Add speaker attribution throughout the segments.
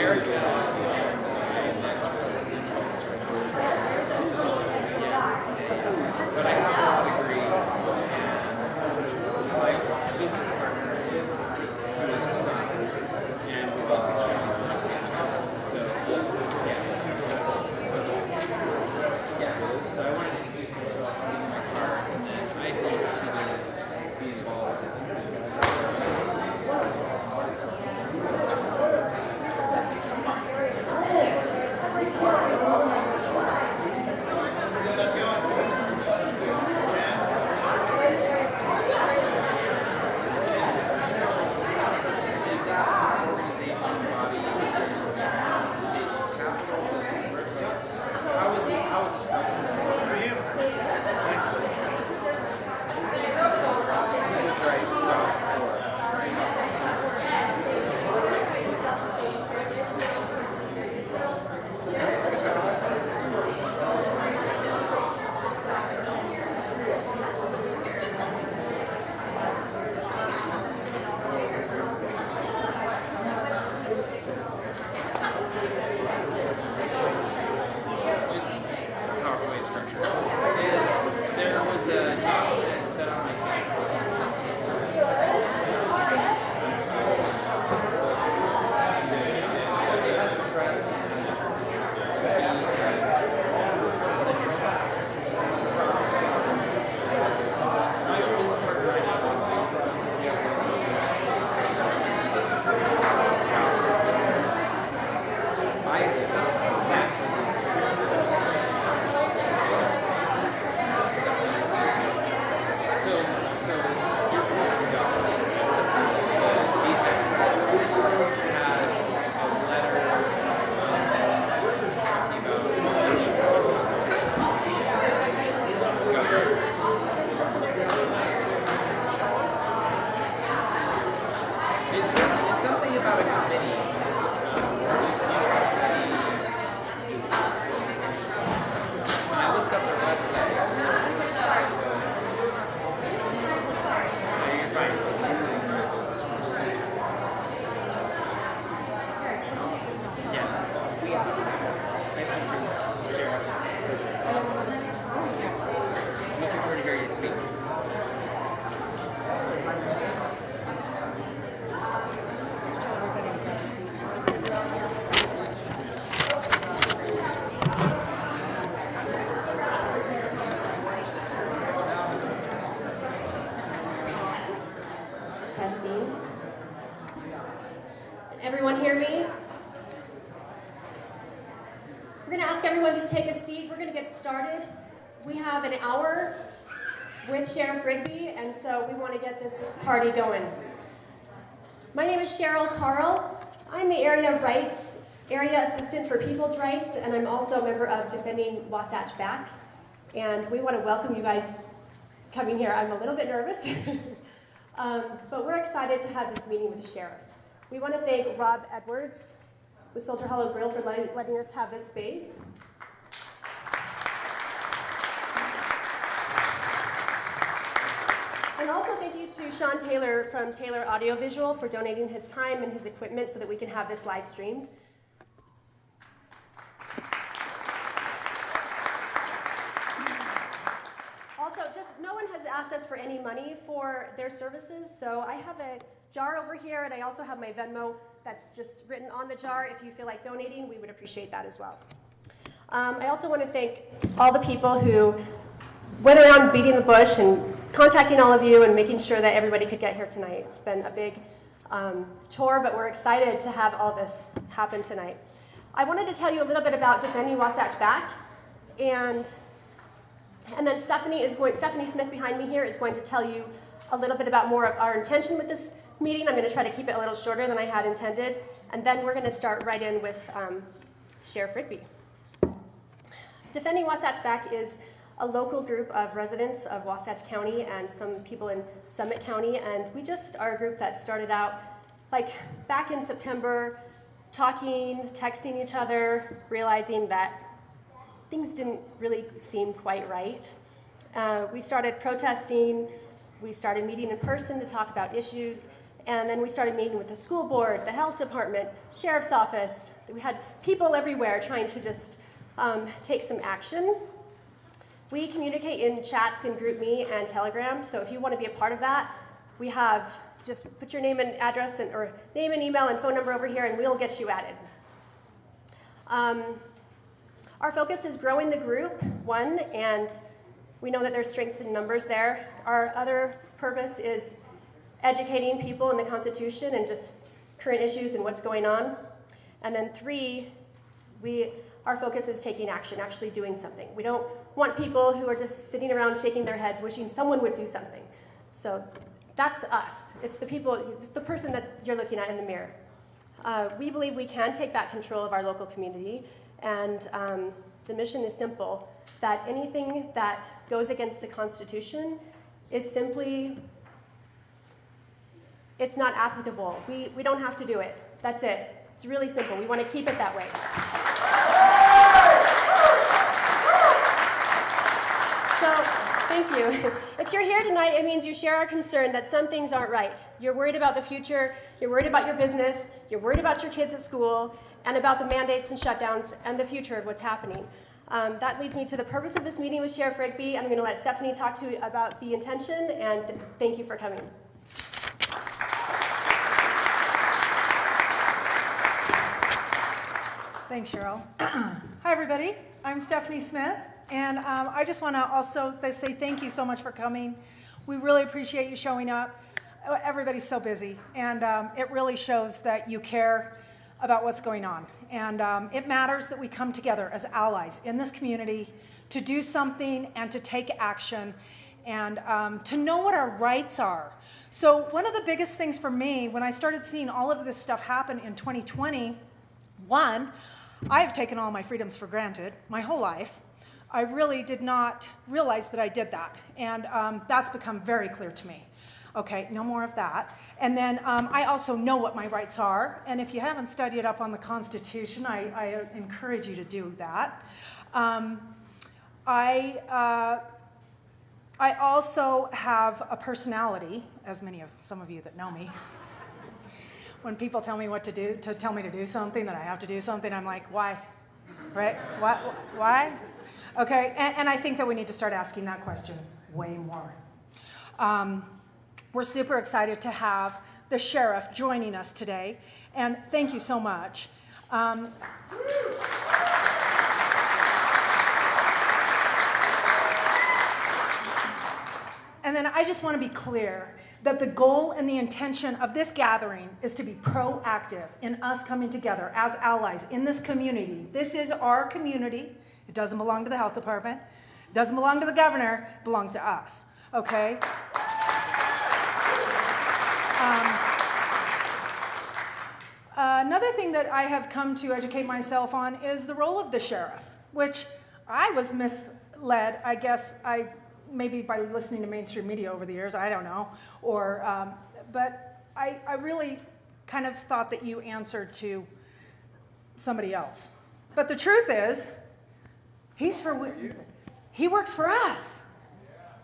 Speaker 1: But I have a law degree, and my business partner is his son, and we both exchanged money. So, so I wanted to introduce myself in my car, and then I'd be happy to be involved.
Speaker 2: Testing. Everyone hear me? We're going to ask everyone to take a seat. We're going to get started. We have an hour with Sheriff Rigby, and so we want to get this party going. My name is Cheryl Carl. I'm the Area Assistant for People's Rights, and I'm also a member of Defending Wasatch Back. And we want to welcome you guys coming here. I'm a little bit nervous. But we're excited to have this meeting with the sheriff. We want to thank Rob Edwards with Soldier Hollow Grill for letting us have this space. And also thank you to Sean Taylor from Taylor Audiovisual for donating his time and his equipment so that we can have this live streamed. No one has asked us for any money for their services, so I have a jar over here, and I also have my Venmo that's just written on the jar. If you feel like donating, we would appreciate that as well. I also want to thank all the people who went around beating the bush and contacting all of you and making sure that everybody could get here tonight. It's been a big chore, but we're excited to have all this happen tonight. I wanted to tell you a little bit about Defending Wasatch Back, and then Stephanie Smith behind me here is going to tell you a little bit about more of our intention with this meeting. I'm going to try to keep it a little shorter than I had intended, and then we're going to start right in with Sheriff Rigby. Defending Wasatch Back is a local group of residents of Wasatch County and some people in Summit County, and we just are a group that started out like back in September, talking, texting each other, realizing that things didn't really seem quite right. We started protesting, we started meeting in person to talk about issues, And then we started meeting with the school board, the health department, sheriff's office. We had people everywhere trying to just take some action. We communicate in chats in GroupMe and Telegram, so if you want to be a part of that, we have, just put your name and address or name and email and phone number over here and we'll get you added. Our focus is growing the group, one, and we know that there's strength in numbers there. Our other purpose is educating people in the Constitution and just current issues and what's going on. And then three, our focus is taking action, actually doing something. We don't want people who are just sitting around shaking their heads wishing someone would do something. So that's us. It's the people, it's the person you're looking at in the mirror. We believe we can take back control of our local community, and the mission is simple, that anything that goes against the Constitution is simply, it's not applicable. We don't have to do it. That's it. It's really simple. We want to keep it that way. So, thank you. If you're here tonight, it means you share our concern that some things aren't right. You're worried about the future, you're worried about your business, you're worried about your kids at school, and about the mandates and shutdowns and the future of what's happening. That leads me to the purpose of this meeting with Sheriff Rigby. I'm going to let Stephanie talk to you about the intention, and thank you for coming.
Speaker 3: Thanks, Cheryl. Hi, everybody. I'm Stephanie Smith, and I just want to also say thank you so much for coming. We really appreciate you showing up. Everybody's so busy, and it really shows that you care about what's going on. And it matters that we come together as allies in this community to do something and to take action and to know what our rights are. So one of the biggest things for me, when I started seeing all of this stuff happen in 2020, one, I've taken all my freedoms for granted my whole life. I really did not realize that I did that, and that's become very clear to me. Okay, no more of that. And then I also know what my rights are, and if you haven't studied up on the Constitution, I encourage you to do that. I also have a personality, as some of you that know me. When people tell me what to do, tell me to do something, that I have to do something, I'm like, why? Right? Why? Okay, and I think that we need to start asking that question way more. We're super excited to have the sheriff joining us today, and thank you so much. And then I just want to be clear that the goal and the intention of this gathering is to be proactive in us coming together as allies in this community. This is our community. It doesn't belong to the health department. It doesn't belong to the governor. It belongs to us, okay? Another thing that I have come to educate myself on is the role of the sheriff, which I was misled, I guess, maybe by listening to mainstream media over the years, I don't know, but I really kind of thought that you answered to somebody else. But the truth is, he works for us.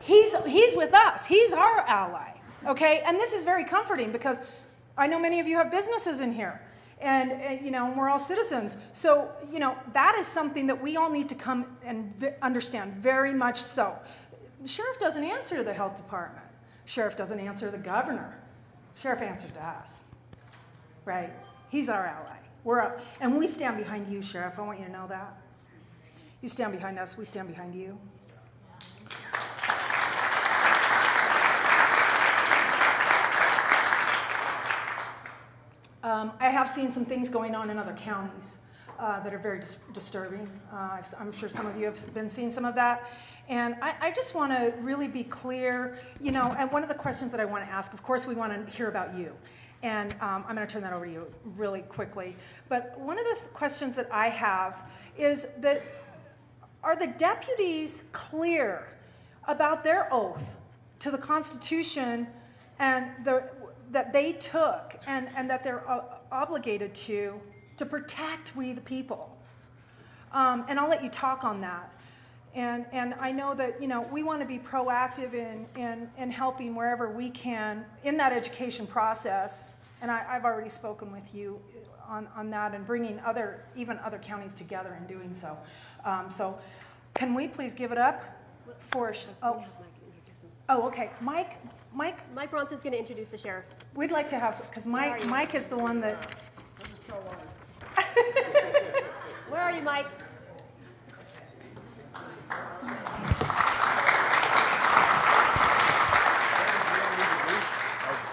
Speaker 3: He's with us. He's our ally, okay? And this is very comforting because I know many of you have businesses in here, and we're all citizens. So, that is something that we all need to come and understand, very much so. The sheriff doesn't answer to the health department. Sheriff doesn't answer to the governor. Sheriff answers to us, right? He's our ally. We're up, and we stand behind you, Sheriff. I want you to know that. You stand behind us, we stand behind you. I have seen some things going on in other counties that are very disturbing. I'm sure some of you have been seeing some of that. And I just want to really be clear, and one of the questions that I want to ask, of course, we want to hear about you. And I'm going to turn that over to you really quickly. But one of the questions that I have is that, are the deputies clear about their oath to the Constitution and that they took and that they're obligated to protect we the people? And I'll let you talk on that. And I know that, we want to be proactive in helping wherever we can in that education process. And I've already spoken with you on that and bringing even other counties together in doing so. So can we please give it up for, okay, Mike,
Speaker 2: Mike Bronson's going to introduce the sheriff.
Speaker 3: we'd like to have, because Mike is the one that,
Speaker 2: Where are you, Mike?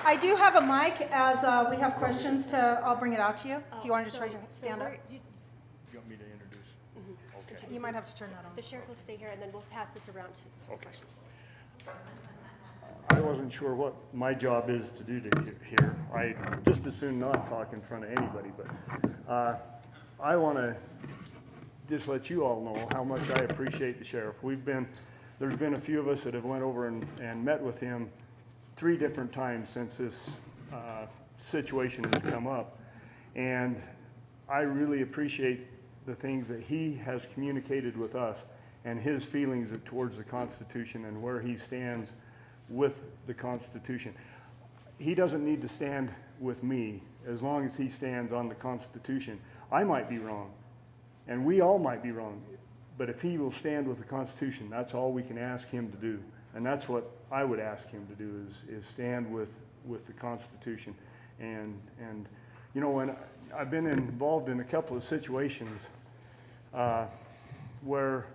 Speaker 3: I do have a mic as we have questions I'll bring it out to you. If you want to just raise your stand up.
Speaker 4: You want me to introduce? Okay.
Speaker 3: You might have to turn that on.
Speaker 2: The sheriff will stay here, and then we'll pass this around to questions.
Speaker 4: I wasn't sure what my job is to do here. I just as soon not talk in front of anybody, but I want to just let you all know how much I appreciate the sheriff. There's been a few of us that have went over and met with him 3 different times since this situation has come up. And I really appreciate the things that he has communicated with us and his feelings towards the Constitution and where he stands with the Constitution. He doesn't need to stand with me as long as he stands on the Constitution. I might be wrong, and we all might be wrong, but if he will stand with the Constitution, that's all we can ask him to do. And that's what I would ask him to do is stand with the Constitution. And when I've been involved in a couple of situations where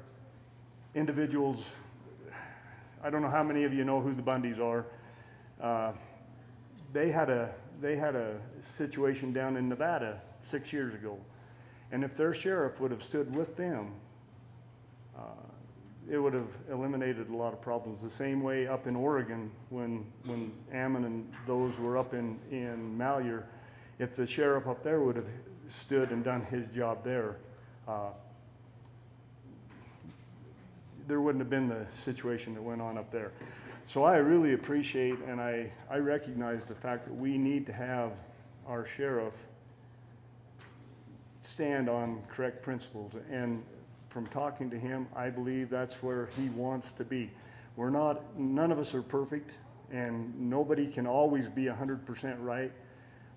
Speaker 4: individuals, I don't know how many of you know who the Bundys are. They had a situation down in Nevada 6 years ago, and if their sheriff would have stood with them, it would have eliminated a lot of problems. The same way up in Oregon when Ammon and those were up in Malheur, if the sheriff up there would have stood and done his job there, there wouldn't have been the situation that went on up there. So I really appreciate and I recognize the fact that we need to have our sheriff stand on correct principles. And from talking to him, I believe that's where he wants to be. None of us are perfect, and nobody can always be 100% right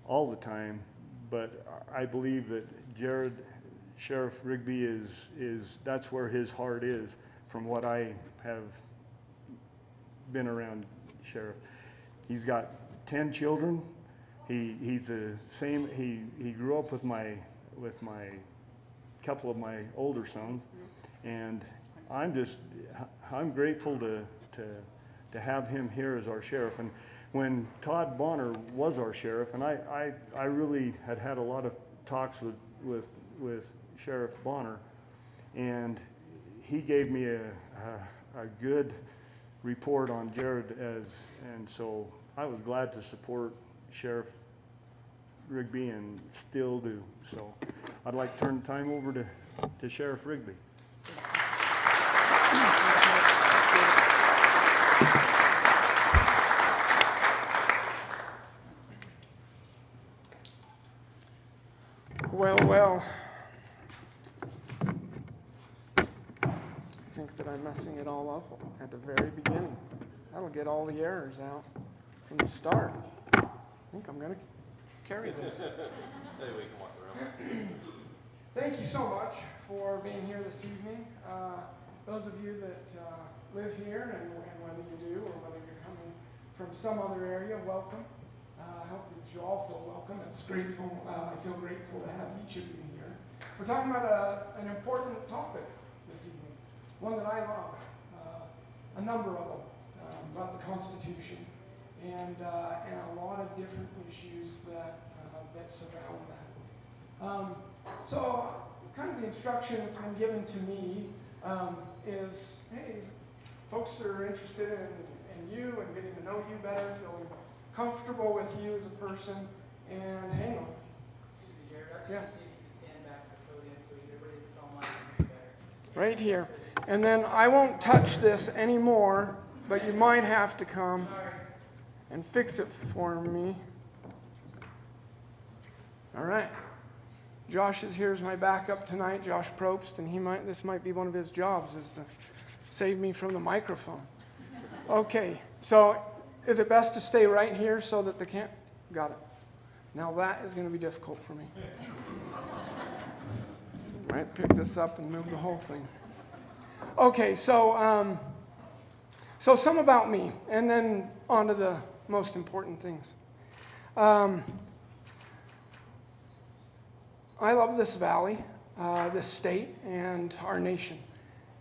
Speaker 4: all the time, but I believe that Sheriff Rigby that's where his heart is from what I have been around Sheriff. He's got 10 children. He's the same, he grew up with my couple of my older sons, and I'm grateful to have him here as our sheriff. And when Todd Bonner was our sheriff, and I really had a lot of talks with Sheriff Bonner, and he gave me a good report on Jared and so I was glad to support Sheriff Rigby and still do. So I'd like to turn the time over to Sheriff Rigby.
Speaker 5: Well, I think that I'm messing it all up at the very beginning. That'll get all the errors out from the start. I think I'm going to carry this. Thank you so much for being here this evening. Those of you that live here, and whether you do or whether you're coming from some other area, welcome. I hope that you all feel welcome. It's grateful. I feel grateful to have each of you here. We're talking about an important topic this evening, one that I love, a number of them, about the Constitution and a lot of different issues that surround that. So kind of the instruction that's been given to me is, hey, folks that are interested in you and getting to know you better, feeling comfortable with you as a person, and hang on.
Speaker 6: Excuse me, Jared. I was going to see if you could stand back from the podium so everybody that's online can hear you better.
Speaker 5: Right here. And then I won't touch this anymore, but you might have to come and fix it for me. All right. Josh is here as my backup tonight, Josh Probst, and this might be one of his jobs, is to Save me from the microphone. Okay, so is it best to stay right here so that they can't? Got it. Now that is going to be difficult for me. Might pick this up and move the whole thing. Okay, so some about me, and then on to the most important things. I love this valley, this state, and our nation,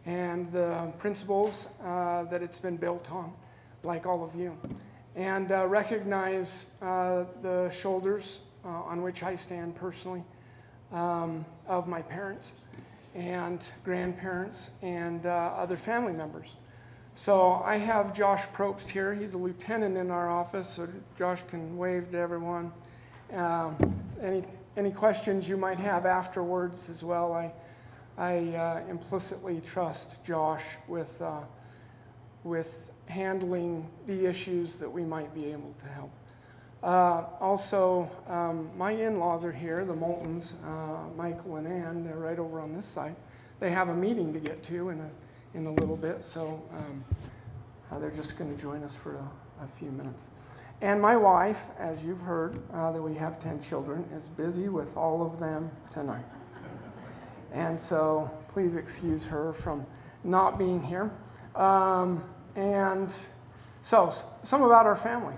Speaker 5: and the principles that it's been built on, like all of you, and recognize the shoulders on which I stand personally of my parents and grandparents and other family members. So I have Josh Probst here. He's a lieutenant in our office, so Josh can wave to everyone. Any questions you might have afterwards as well, I implicitly trust Josh with handling the issues that we might be able to help. Also, my in-laws are here, the Moultons, Michael and Ann. They're right over on this side. They have a meeting to get to in a little bit, so they're just going to join us for a few minutes. And my wife, as you've heard, that we have 10 children, is busy with all of them tonight. And so please excuse her from not being here. And so some about our family.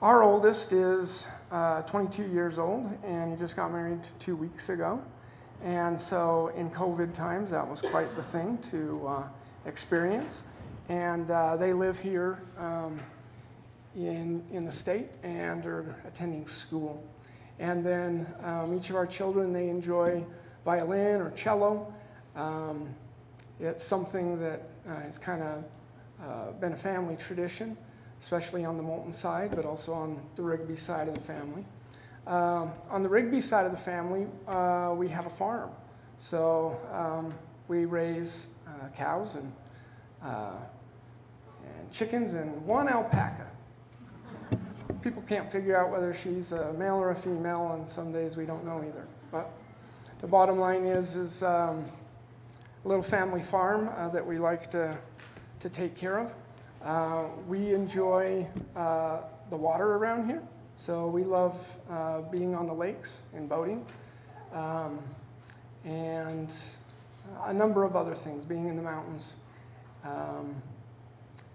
Speaker 5: Our oldest is 22 years old, and he just got married 2 weeks ago. And so in COVID times, that was quite the thing to experience. And they live here in the state and are attending school. And then each of our children, they enjoy violin or cello. It's something that has kind of been a family tradition, especially on the Moulton side, but also on the Rigby side of the family. On the Rigby side of the family, we have a farm. So we raise cows and chickens and one alpaca. People can't figure out whether she's a male or a female, and some days we don't know either. But the bottom line is a little family farm that we like to take care of. We enjoy the water around here, so we love being on the lakes and boating, and a number of other things, being in the mountains.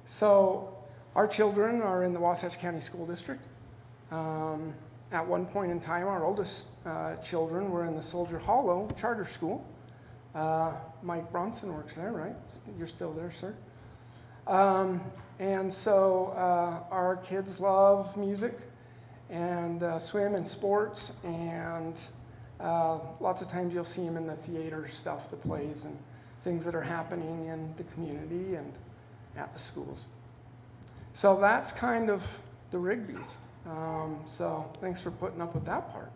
Speaker 5: So our children are in the Wasatch County School District. At one point in time, our oldest children were in the Soldier Hollow Charter School. Mike Bronson works there, right? You're still there, sir? And so our kids love music and swim and sports, and lots of times you'll see them in the theater stuff, the plays and things that are happening in the community and at the schools. So that's kind of the Rigbys. So thanks for putting up with that part.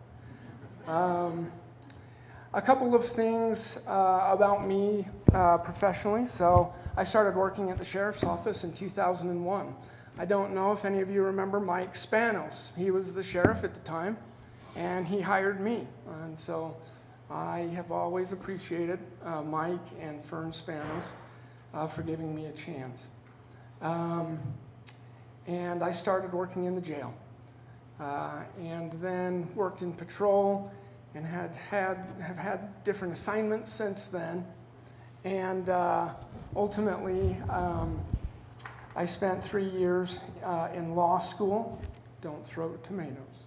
Speaker 5: A couple of things about me professionally. So I started working at the sheriff's office in 2001. I don't know if any of you remember Mike Spanos. He was the sheriff at the time, and he hired me. And so I have always appreciated Mike and Fern Spanos for giving me a chance. And I started working in the jail, and then worked in patrol, and have had different assignments since then. And ultimately, I spent 3 years in law school. Don't throw tomatoes.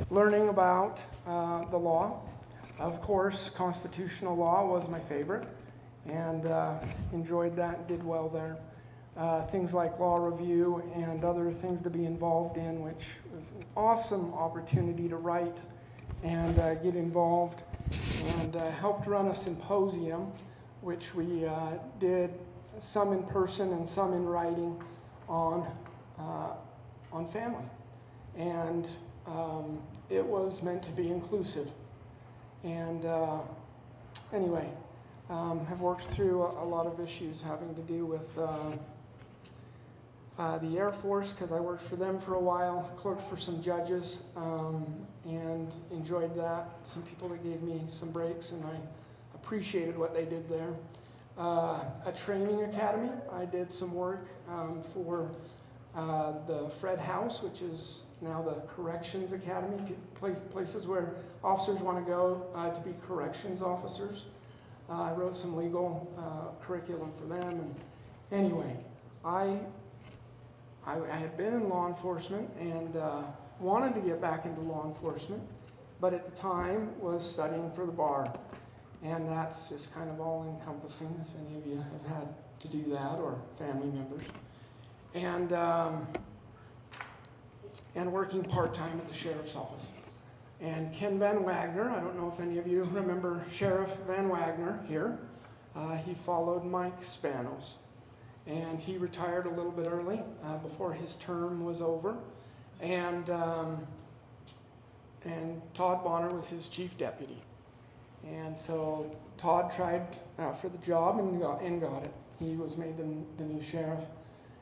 Speaker 5: Learning about the law. Of course, constitutional law was my favorite, and enjoyed that, did well there. Things like law review and other things to be involved in, which was an awesome opportunity to write and get involved, and helped run a symposium, which we did some in person and some in writing on family. And it was meant to be inclusive. And anyway, have worked through a lot of issues having to do with the Air Force, because I worked for them for a while, clerked for some judges, and enjoyed that. Some people that gave me some breaks, and I appreciated what they did there. A training academy. I did some work for the Fred House, which is now the Corrections Academy, places where officers want to go to be corrections officers. I wrote some legal curriculum for them. And anyway, I had been in law enforcement and wanted to get back into law enforcement, but at the time was studying for the bar. And that's just kind of all-encompassing, if any of you have had to do that, or family members. And working part-time at the sheriff's office. And Ken Van Wagner, I don't know if any of you remember Sheriff Van Wagner here. He followed Mike Spanos. And he retired a little bit early, before his term was over. And Todd Bonner was his chief deputy. And so Todd tried for the job and got it. He was made the new sheriff.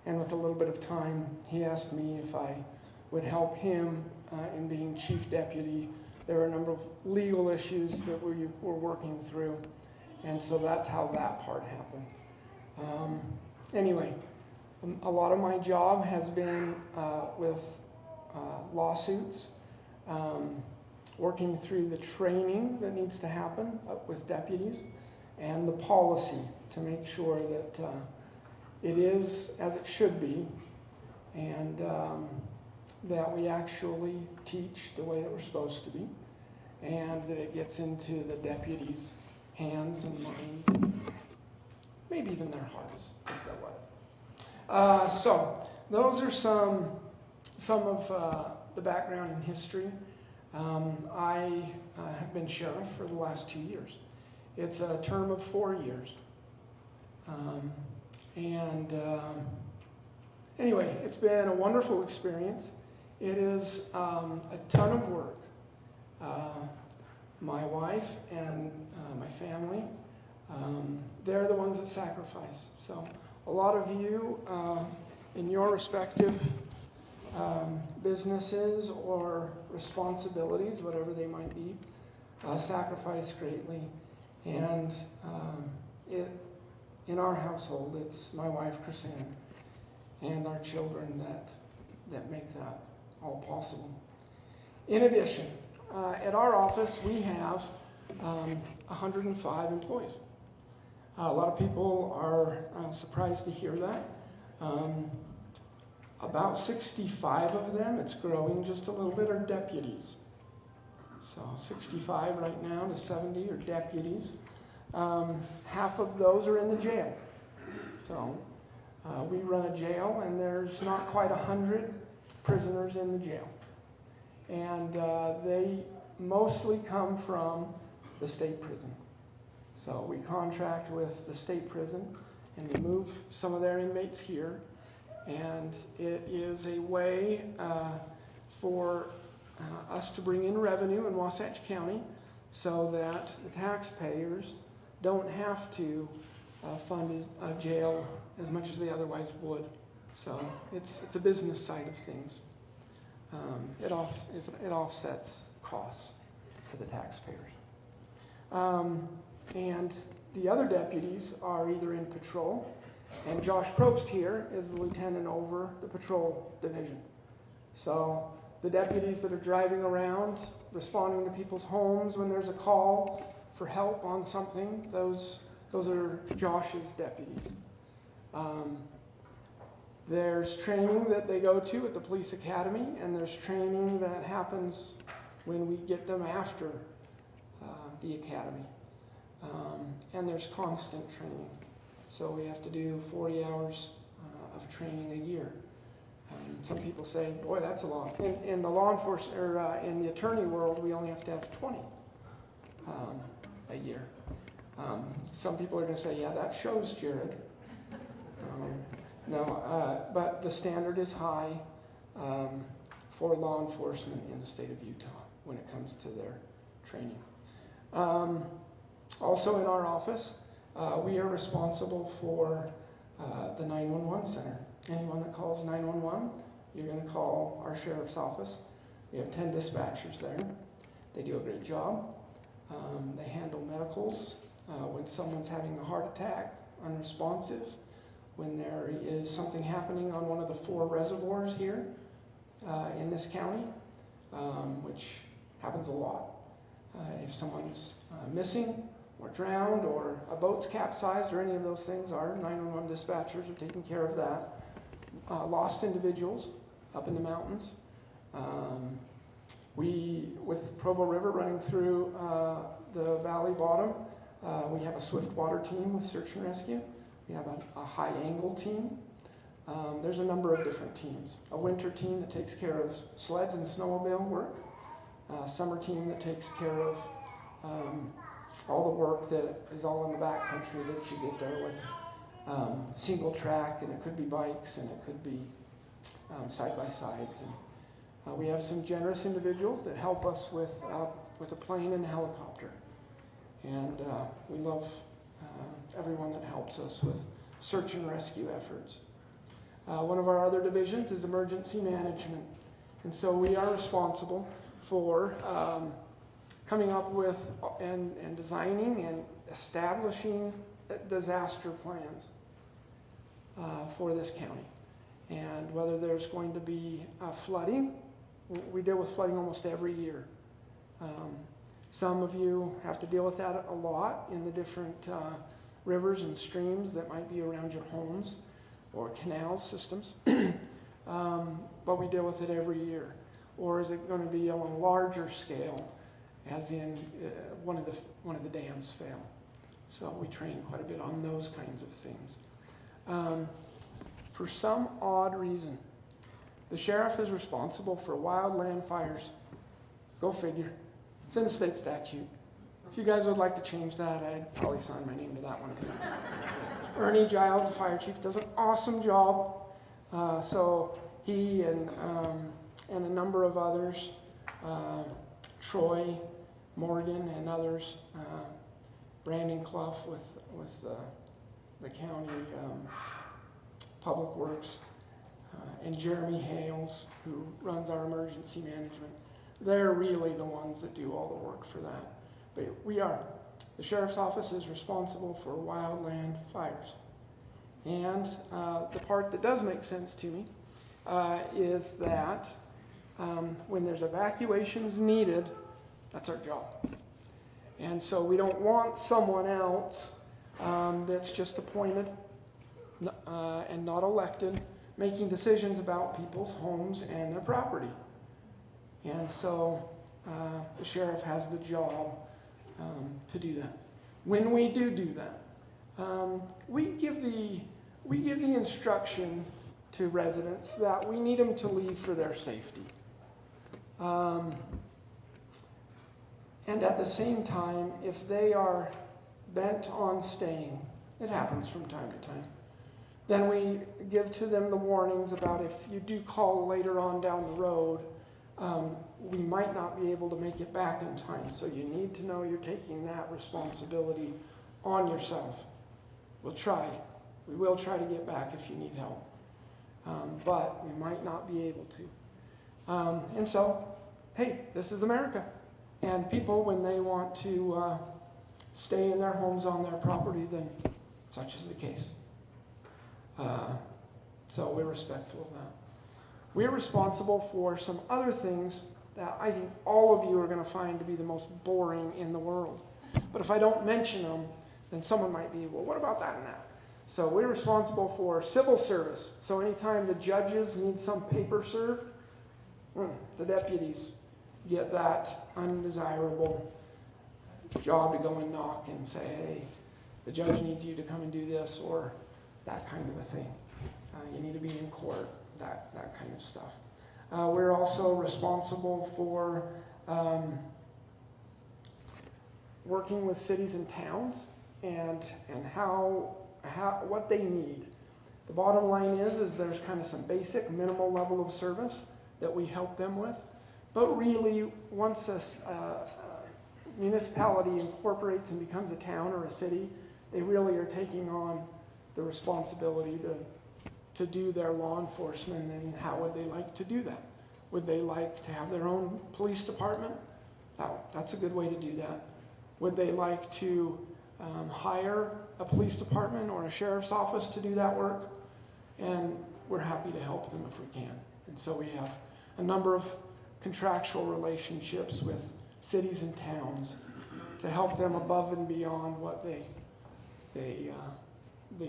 Speaker 5: And with a little bit of time, he asked me if I would help him in being chief deputy. There were a number of legal issues that we were working through. And so that's how that part happened. Anyway, a lot of my job has been with lawsuits, working through the training that needs to happen with deputies, and the policy to make sure that it is as it should be, and that we actually teach the way that we're supposed to be, and that it gets into the deputies' hands and minds, and maybe even their hearts, if they'll let it. So those are some of the background and history. I have been sheriff for the last 2 years. It's a term of 4 years. Anyway, it's been a wonderful experience. It is a ton of work. My wife and my family, they're the ones that sacrifice. So a lot of you in your respective businesses or responsibilities, whatever they might be, sacrifice greatly. And in our household, it's my wife, Chrisanne, and our children that make that all possible. In addition, at our office, we have 105 employees. A lot of people are surprised to hear that. About 65 of them, it's growing just a little bit, are deputies. So 65 right now to 70 are deputies. Half of those are in the jail. So we run a jail, and there's not quite 100 prisoners in the jail. And they mostly come from the state prison. So we contract with the state prison, and we move some of their inmates here. And it is a way for us to bring in revenue in Wasatch County so that the taxpayers don't have to fund a jail as much as they otherwise would. So it's a business side of things. It offsets costs to the taxpayers. And the other deputies are either in patrol, and Josh Probst here is the lieutenant over the patrol division. So the deputies that are driving around, responding to people's homes when there's a call for help on something, those are Josh's deputies. There's training that they go to at the police academy, and there's training that happens when we get them after the academy. And there's constant training. So we have to do 40 hours of training a year. Some people say, boy, that's a lot. In the law enforcement, or in the attorney world, we only have to have 20 a year. Some people are going to say, yeah, that shows, Jared. No, but the standard is high for law enforcement in the state of Utah when it comes to their training. Also in our office, we are responsible for the 911 center. Anyone that calls 911, you're going to call our sheriff's office. We have 10 dispatchers there. They do a great job. They handle medicals when someone's having a heart attack, unresponsive, when there is something happening on one of the 4 reservoirs here in this county, which happens a lot. If someone's missing or drowned or a boat's capsized or any of those things, our 911 dispatchers are taking care of that. Lost individuals up in the mountains. With Provo River running through the valley bottom, we have a swift water team with search and rescue. We have a high angle team. There's a number of different teams. A winter team that takes care of sleds and snowmobile work. A summer team that takes care of all the work that is all in the back country that you get there with single track, and it could be bikes, and it could be side-by-sides. And we have some generous individuals that help us with a plane and a helicopter. And we love everyone that helps us with search and rescue efforts. One of our other divisions is emergency management. And so we are responsible for coming up with and designing and establishing disaster plans for this county. And whether there's going to be flooding, we deal with flooding almost every year. Some of you have to deal with that a lot in the different rivers and streams that might be around your homes or canal systems. But we deal with it every year. Or is it going to be on a larger scale, as in one of the dams fail? So we train quite a bit on those kinds of things. For some odd reason, the sheriff is responsible for wildland fires. Go figure. It's in the state statute. If you guys would like to change that, I'd probably sign my name to that one too. Ernie Giles, the fire chief, does an awesome job. So he and a number of others, Troy, Morgan, and others, Brandon Clough with the county Public Works, and Jeremy Hales, who runs our emergency management. They're really the ones that do all the work for that. But the sheriff's office is responsible for wildland fires. And the part that does make sense to me is that when there's evacuations needed, that's our job. And so we don't want someone else that's just appointed and not elected making decisions about people's homes and their property. And so the sheriff has the job to do that. When we do that, we give the instruction to residents that we need them to leave for their safety. And at the same time, if they are bent on staying, it happens from time to time, then we give to them the warnings about if you do call later on down the road, we might not be able to make it back in time. So you need to know you're taking that responsibility on yourself. We'll try. We will try to get back if you need help. But we might not be able to. And so, hey, this is America. And people, when they want to stay in their homes on their property, then such is the case. So we're respectful of that. We're responsible for some other things that I think all of you are going to find to be the most boring in the world. But if I don't mention them, then someone might be, well, what about that and that? So we're responsible for civil service. So anytime the judges need some paper served, the deputies get that undesirable job to go and knock and say, hey, the judge needs you to come and do this, or that kind of a thing. You need to be in court, that kind of stuff. We're also responsible for working with cities and towns and what they need. The bottom line is there's kind of some basic minimal level of service that we help them with. But really, once a municipality incorporates and becomes a town or a city, they really are taking on the responsibility to do their law enforcement. And how would they like to do that? Would they like to have their own police department? That's a good way to do that. Would they like to hire a police department or a sheriff's office to do that work, and we're happy to help them if we can. And so we have a number of contractual relationships with cities and towns to help them above and beyond what they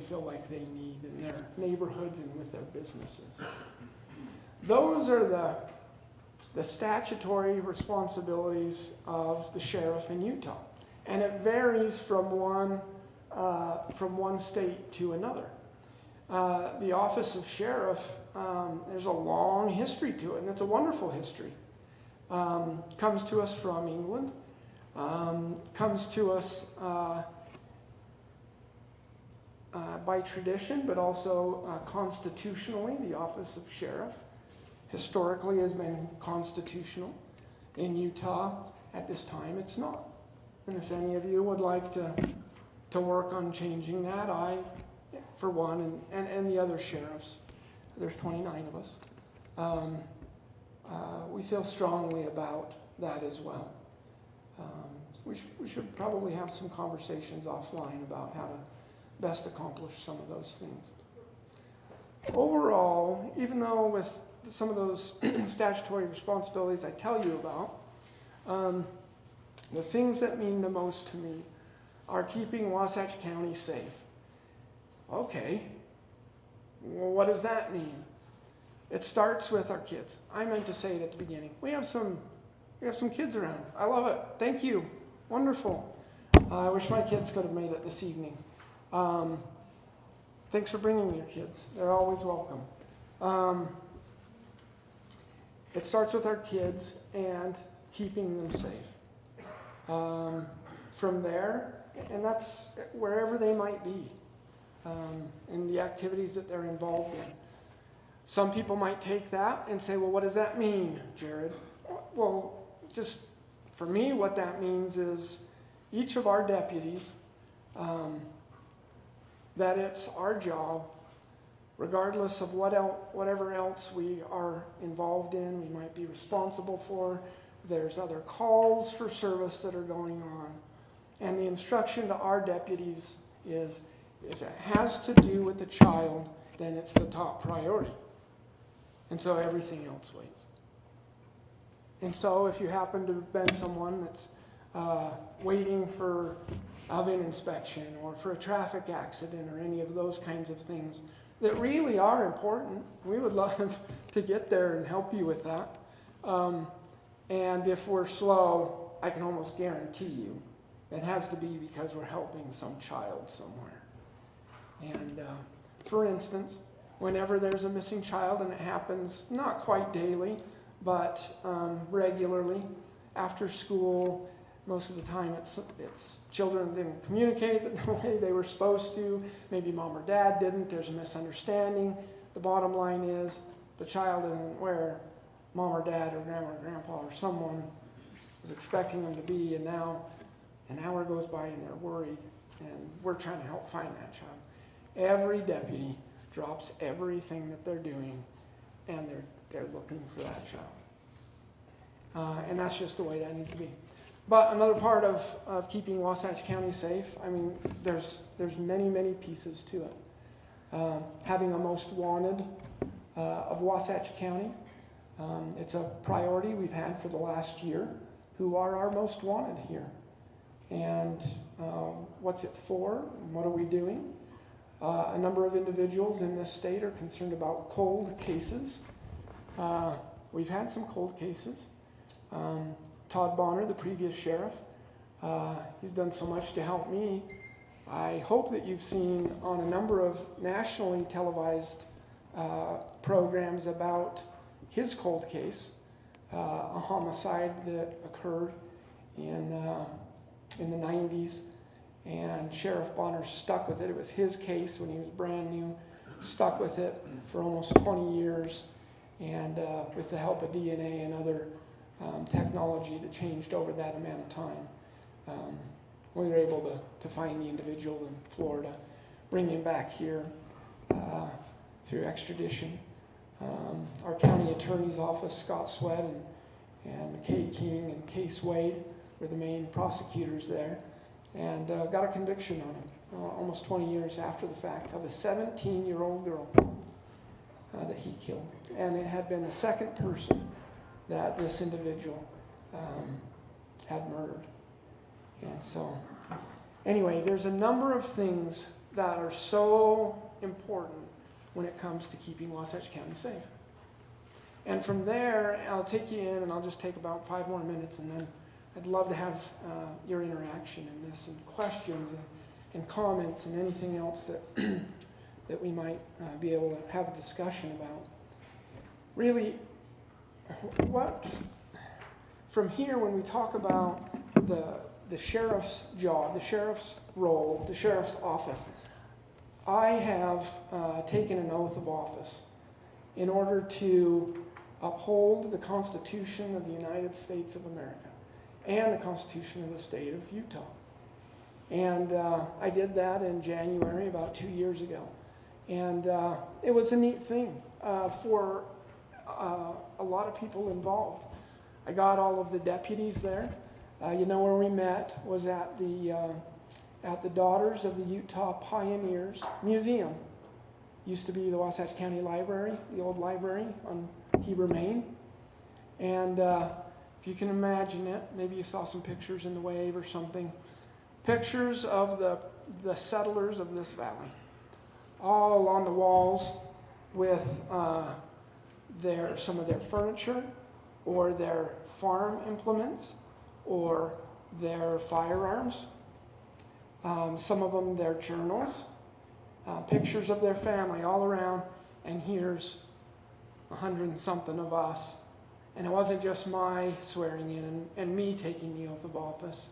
Speaker 5: feel like they need in their neighborhoods and with their businesses. Those are the statutory responsibilities of the sheriff in Utah, and it varies from one state to another. The office of sheriff, there's a long history to it, and it's a wonderful history. Comes to us from England, comes to us by tradition, but also constitutionally. The office of sheriff historically has been constitutional. In Utah at this time it's not. And if any of you would like to work on changing that, I, for one, and the other sheriffs, there's 29 of us, we feel strongly about that as well. We should probably have some conversations offline about how to best accomplish some of those things. Overall, even though with some of those statutory responsibilities I tell you about, the things that mean the most to me are keeping Wasatch County safe. Okay, well, what does that mean? It starts with our kids. I meant to say it at the beginning. We have some kids around. I love it. Thank you. Wonderful. I wish my kids could have made it this evening. Thanks for bringing your kids. They're always welcome. It starts with our kids and keeping them safe. From there, and that's wherever they might be, in the activities that they're involved in. Some people might take that and say, well, what does that mean, Jared? Well, just for me, what that means is each of our deputies, that it's our job, regardless of whatever else we are involved in, we might be responsible for. There's other calls for service that are going on. And the instruction to our deputies is, if it has to do with the child, then it's the top priority. And so everything else waits. And so if you happen to have been someone that's waiting for oven inspection or for a traffic accident or any of those kinds of things that really are important, we would love to get there and help you with that. And if we're slow, I can almost guarantee you it has to be because we're helping some child somewhere. And for instance, whenever there's a missing child, and it happens not quite daily, but regularly, after school, most of the time it's children didn't communicate the way they were supposed to. Maybe mom or dad didn't. There's a misunderstanding. The bottom line is the child isn't where mom or dad or grandma or grandpa or someone was expecting them to be, and now an hour goes by and they're worried, and we're trying to help find that child. Every deputy drops everything that they're doing, and they're looking for that child. And that's just the way that needs to be. But another part of keeping Wasatch County safe, I mean, there's many, many pieces to it. Having a most wanted of Wasatch County, it's a priority we've had for the last year. Who are our most wanted here? And what's it for? And what are we doing? A number of individuals in this state are concerned about cold cases. We've had some cold cases. Todd Bonner, the previous sheriff, he's done so much to help me. I hope that you've seen on a number of nationally televised programs about his cold case, a homicide that occurred in the 90s, and Sheriff Bonner stuck with it. It was his case when he was brand new, stuck with it for almost 20 years, and with the help of DNA and other technology that changed over that amount of time, we were able to find the individual in Florida, bring him back here through extradition. Our county attorney's office, Scott Sweat and McKay King and Case Wade were the main prosecutors there. and got a conviction on him almost 20 years after the fact of a 17-year-old girl that he killed. And it had been the second person that this individual had murdered. And so, anyway, there's a number of things that are so important when it comes to keeping Wasatch County safe. And from there, I'll take you in, and I'll just take about 5 more minutes, and then I'd love to have your interaction in this, and questions, and comments, and anything else that that we might be able to have a discussion about. Really, what from here, when we talk about the sheriff's job, the sheriff's role, the sheriff's office, I have taken an oath of office in order to uphold the Constitution of the United States of America and the Constitution of the state of Utah. And I did that in January, about 2 years ago. And it was a neat thing for a lot of people involved. I got all of the deputies there. You know where we met was at the Daughters of the Utah Pioneers Museum. Used to be the Wasatch County Library, the old library on Heber, Maine. And if you can imagine it, maybe you saw some pictures in the wave or something. Pictures of the settlers of this valley, all on the walls with some of their furniture or their farm implements or their firearms. Some of them their journals, pictures of their family all around, and here's 100 and something of us. And it wasn't just my swearing in and me taking the oath of office,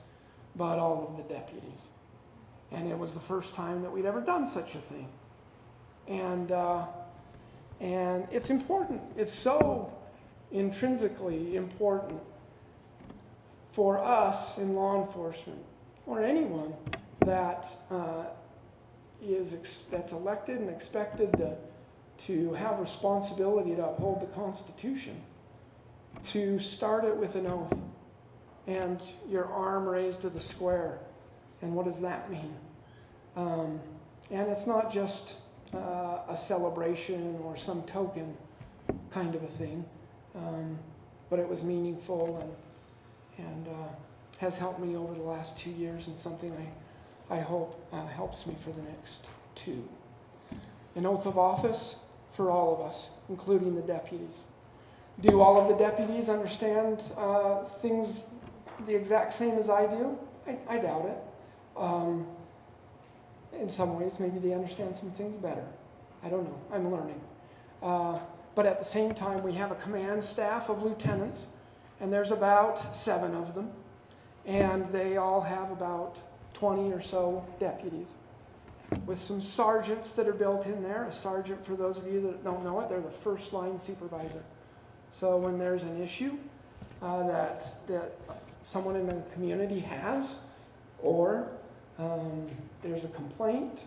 Speaker 5: but all of the deputies. And it was the first time that we'd ever done such a thing. And it's important. It's so intrinsically important for us in law enforcement, or anyone that that's elected and expected to have responsibility to uphold the Constitution, to start it with an oath and your arm raised to the square. And what does that mean? And it's not just a celebration or some token kind of a thing, but it was meaningful and has helped me over the last 2 years, and something I hope helps me for the next 2. An oath of office for all of us, including the deputies. Do all of the deputies understand things the exact same as I do? I doubt it. In some ways, maybe they understand some things better. I don't know. I'm learning. But at the same time, we have a command staff of lieutenants, and there's about 7 of them, and they all have about 20 or so deputies, with some sergeants that are built in there. A sergeant, for those of you that don't know it, they're the first line supervisor. So when there's an issue that someone in the community has, or there's a complaint,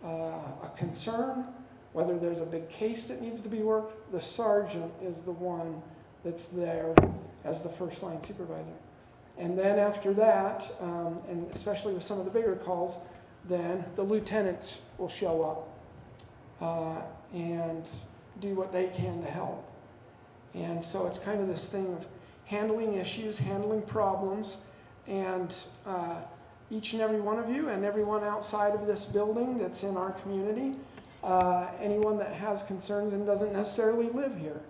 Speaker 5: a concern, whether there's a big case that needs to be worked, the sergeant is the one that's there as the first line supervisor. And then after that, and especially with some of the bigger calls, then the lieutenants will show up and do what they can to help. And so it's kind of this thing of handling issues, handling problems, and each and every one of you and everyone outside of this building that's in our community, anyone that has concerns and doesn't necessarily live here,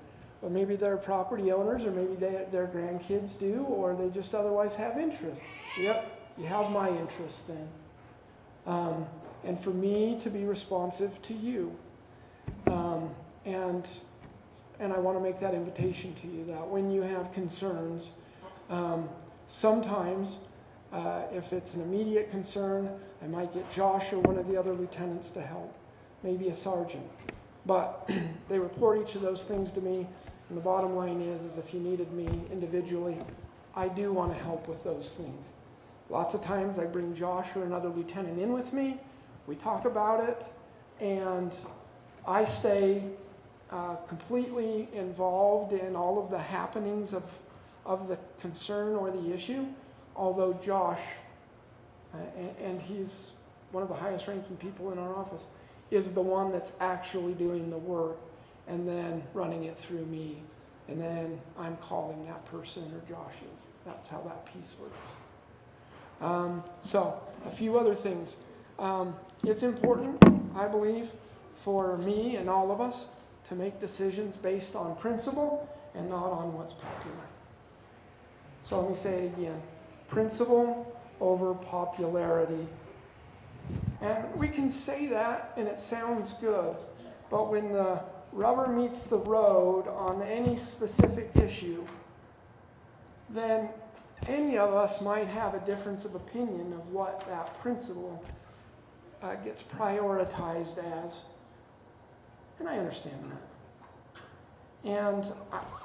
Speaker 5: but maybe they're property owners, or maybe their grandkids do, or they just otherwise have interest. Yep, you have my interest then. And for me to be responsive to you. And I want to make that invitation to you, that when you have concerns, sometimes if it's an immediate concern, I might get Josh or one of the other lieutenants to help, maybe a sergeant. But they report each of those things to me, and the bottom line is if you needed me individually, I do want to help with those things. Lots of times I bring Josh or another lieutenant in with me, we talk about it, and I stay completely involved in all of the happenings of the concern or the issue, although Josh and he's one of the highest ranking people in our office, is the one that's actually doing the work and then running it through me. And then I'm calling that person, or Josh is. That's how that piece works. So a few other things. It's important, I believe, for me and all of us to make decisions based on principle and not on what's popular. So let me say it again. Principle over popularity. And we can say that and it sounds good, but when the rubber meets the road on any specific issue, then any of us might have a difference of opinion of what that principle gets prioritized as. And I understand that. And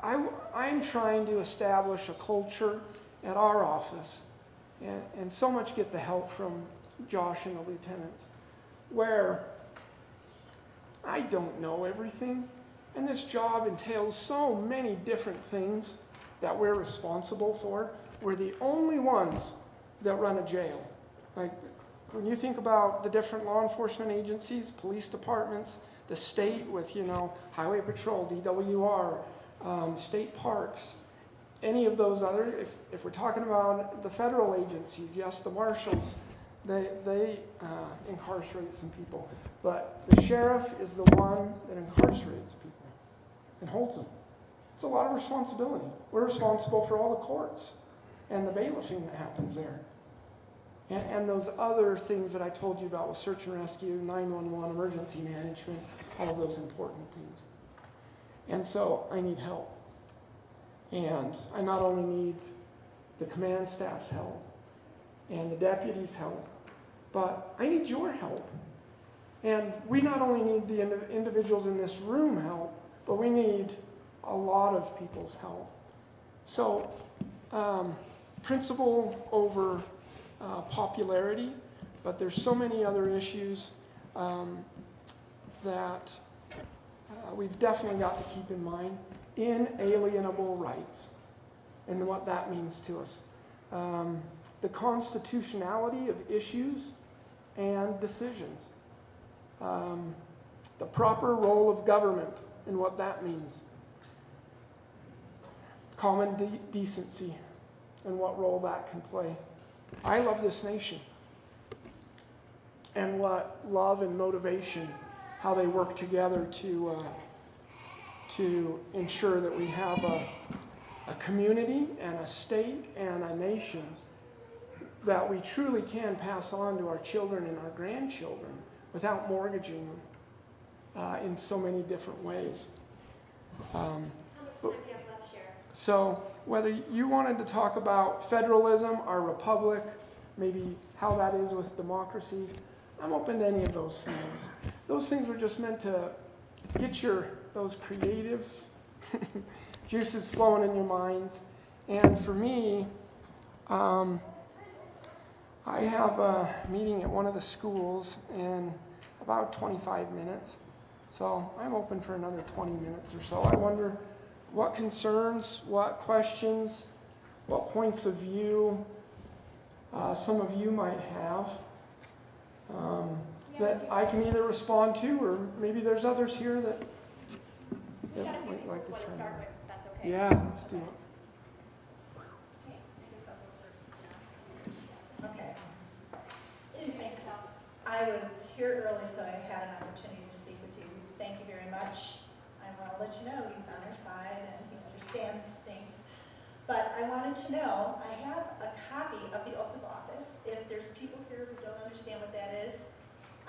Speaker 5: I'm trying to establish a culture at our office, and so much get the help from Josh and the lieutenants, where I don't know everything, and this job entails so many different things that we're responsible for. We're the only ones that run a jail. Like, when you think about the different law enforcement agencies, police departments, the state with, Highway Patrol, DWR, state parks, any of those other, if we're talking about the federal agencies, yes, the marshals, they incarcerate some people. But the sheriff is the one that incarcerates people and holds them. It's a lot of responsibility. We're responsible for all the courts and the bailiffing that happens there. And those other things that I told you about with search and rescue, 911, emergency management, all of those important things. And so I need help. And I not only need the command staff's help and the deputies' help, but I need your help. And we not only need the individuals in this room help, but we need a lot of people's help. So, principle over popularity, but there's so many other issues that we've definitely got to keep in mind. Inalienable rights and what that means to us. The constitutionality of issues and decisions. The proper role of government and what that means. Common decency and what role that can play. I love this nation and what love and motivation, how they work together to ensure that we have a community and a state and a nation that we truly can pass on to our children and our grandchildren without mortgaging them in so many different ways.
Speaker 2: How much time do you have left, Sheriff?
Speaker 5: So whether you wanted to talk about federalism, our republic, maybe how that is with democracy, I'm open to any of those things. Those things were just meant to get those creative juices flowing in your minds. And for me, I have a meeting at one of the schools in about 25 minutes. So I'm open for another 20 minutes or so. I wonder what concerns, what questions, what points of view some of you might have that I can either respond to, or maybe there's others here that might like to chime
Speaker 2: start
Speaker 5: in.
Speaker 2: with, that's okay.
Speaker 5: Yeah, let's do it.
Speaker 7: Okay. Thanks. I was here early, so I had an opportunity to speak with you. Thank you very much. I want to let you know he's on our side and he understands things. But I wanted to know, I have a copy of the oath of office. If there's people here who don't understand what that is,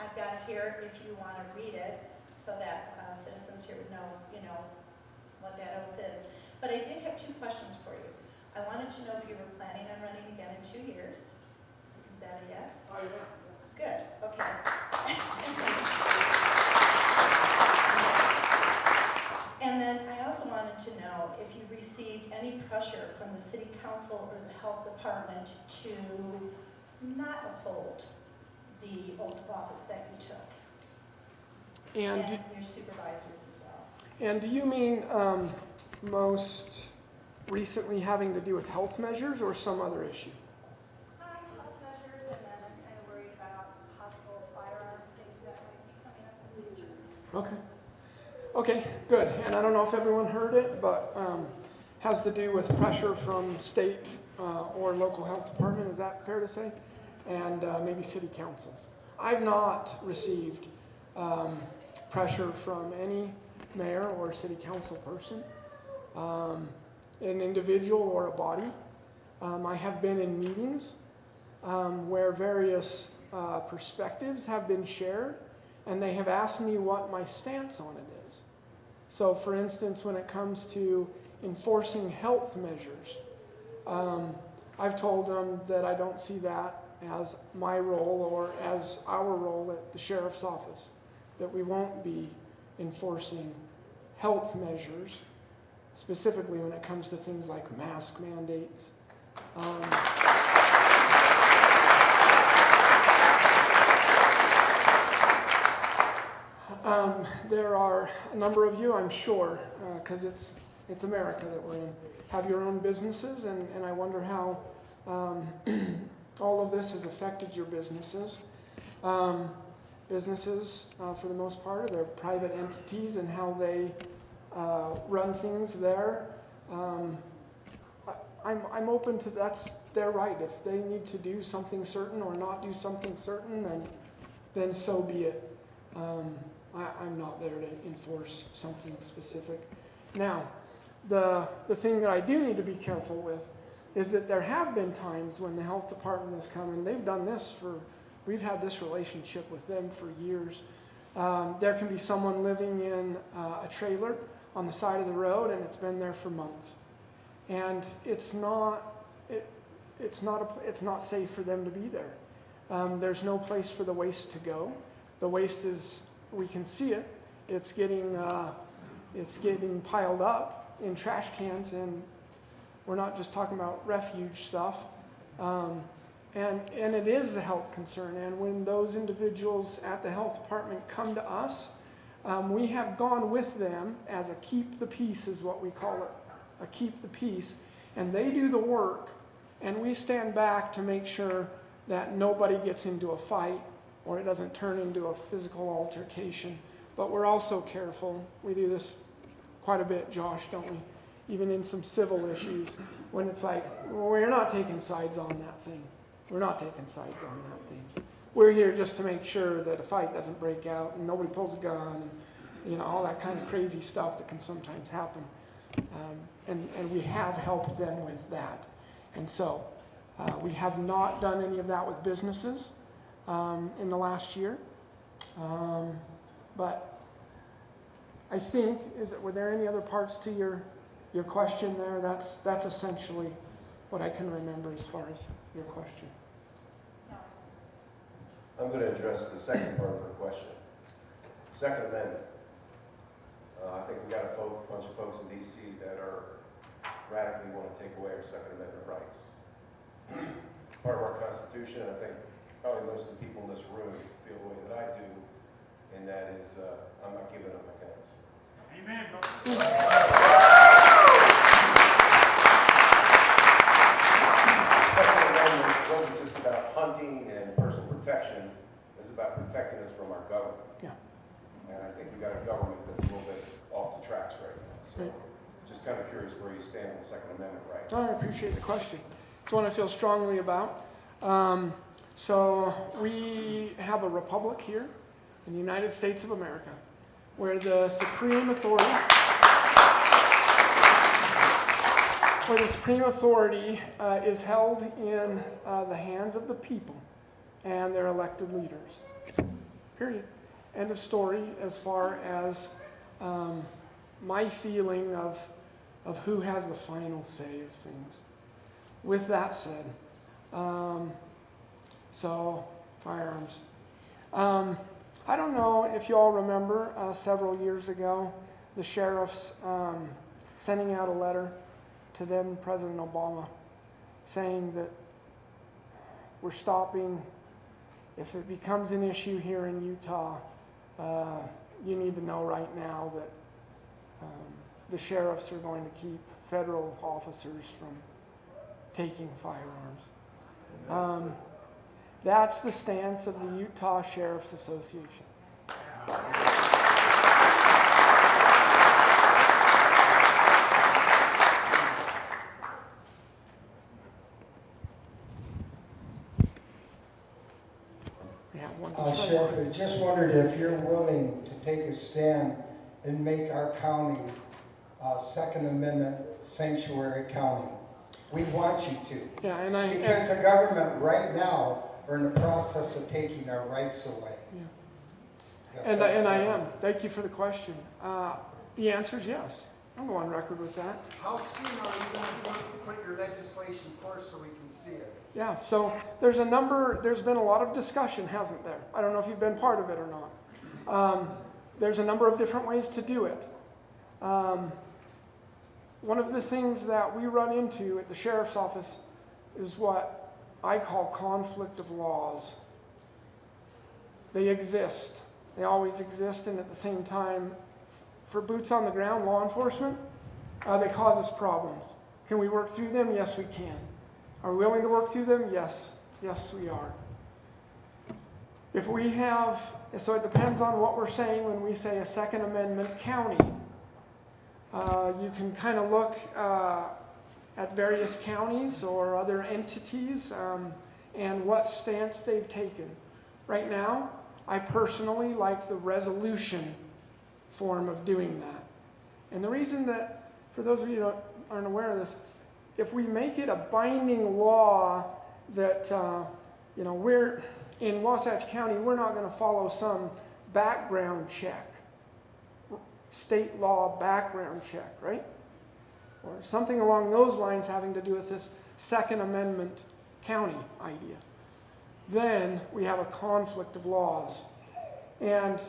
Speaker 7: I've got it here if you want to read it so that citizens here would know, what that oath is. But I did have two questions for you. I wanted to know if you were planning on running again in 2 years. Is that a yes?
Speaker 5: Oh, yeah.
Speaker 7: Good, okay. And then I also wanted to know if you received any pressure from the city council or the health department to not uphold the oath of office that you took.
Speaker 5: And
Speaker 7: your supervisors as well.
Speaker 5: And do you mean most recently having to do with health measures or some other issue?
Speaker 7: Health measures and then
Speaker 5: Okay, good. And I don't know if everyone heard it, but has to do with pressure from state or local health department, is that fair to say? And maybe city councils. I've not received pressure from any mayor or city council person, an individual or a body. I have been in meetings where various perspectives have been shared, and they have asked me what my stance on it is. So for instance, when it comes to enforcing health measures, I've told them that I don't see that as my role or as our role at the sheriff's office, that we won't be enforcing health measures, specifically when it comes to things like mask mandates. There are a number of you, I'm sure, because it's America that we're in, have your own businesses, and I wonder how all of this has affected your businesses. Businesses, for the most part, they're private entities and how they run things there. I'm open to that's their right. If they need to do something certain or not do something certain, then so be it. I'm not there to enforce something specific. Now, the thing that I do need to be careful with is that there have been times when the health department has come, and they've done this we've had this relationship with them for years. There can be someone living in a trailer on the side of the road, and it's been there for months. And it's not safe for them to be there. There's no place for the waste to go. The waste is, we can see it. It's getting piled up in trash cans, and we're not just talking about refuge stuff. And it is a health concern. And when those individuals at the health department come to us, we have gone with them as a keep the peace is what we call it, a keep the peace. And they do the work, and we stand back to make sure that nobody gets into a fight or it doesn't turn into a physical altercation. But we're also careful. We do this quite a bit, Josh, don't we? Even in some civil issues, when it's like, well, we're not taking sides on that thing. We're not taking sides on that thing. We're here just to make sure that a fight doesn't break out and nobody pulls a gun and, all that kind of crazy stuff that can sometimes happen. And we have helped them with that. And so we have not done any of that with businesses in the last year. But I think, were there any other parts to your question there? That's essentially what I can remember as far as your question.
Speaker 8: I'm going to address the second part of her question. Second Amendment. I think we've got a bunch of folks in D.C. that are radically want to take away our Second Amendment rights. It's part of our Constitution. I think probably most of the people in this room feel the way that I do, and that is I'm not giving up my guns.
Speaker 1: Amen.
Speaker 8: Second Amendment wasn't just about hunting and personal protection. It's about protecting us from our government.
Speaker 5: Yeah.
Speaker 8: And I think we've got a government that's a little bit off the tracks right now. So just kind of curious where you stand on the Second Amendment rights.
Speaker 5: I appreciate the question. It's one I feel strongly about. So we have a republic here in the United States of America where the supreme authority is held in the hands of the people and their elected leaders. Period. End of story as far as my feeling of who has the final say of things. With that said, so firearms. I don't know if you all remember several years ago, the sheriffs sending out a letter to then President Obama saying that we're stopping, if it becomes an issue here in Utah, you need to know right now that the sheriffs are going to keep federal officers from taking firearms. That's the stance of the Utah Sheriff's Association.
Speaker 9: want to say.
Speaker 10: Sheriff, I just wondered if you're willing to take a stand and make our county a Second Amendment sanctuary county. We want you to.
Speaker 9: Yeah,
Speaker 10: Because the government right now are in the process of taking our rights away.
Speaker 9: Yeah. And I am. Thank you for the question. The answer is yes. I'm going on record with that.
Speaker 10: How soon are you going to put your legislation forth so we can see it?
Speaker 9: Yeah, so there's been a lot of discussion, hasn't there? I don't know if you've been part of it or not. There's a number of different ways to do it. One of the things that we run into at the sheriff's office is what I call conflict of laws. They exist. They always exist, and at the same time, for boots on the ground, law enforcement, they cause us problems. Can we work through them? Yes, we can. Are we willing to work through them? Yes. Yes, we are. If we have, so it depends on what we're saying when we say a Second Amendment county. You can kind of look at various counties or other entities and what stance they've taken. Right now, I personally like the resolution form of doing that. And the reason that, for those of you that aren't aware of this, if we make it a binding law that, we're in Wasatch County, we're not going to follow some background check, state law background check, right? Or something along those lines having to do with this Second Amendment county idea. Then we have a conflict of laws. And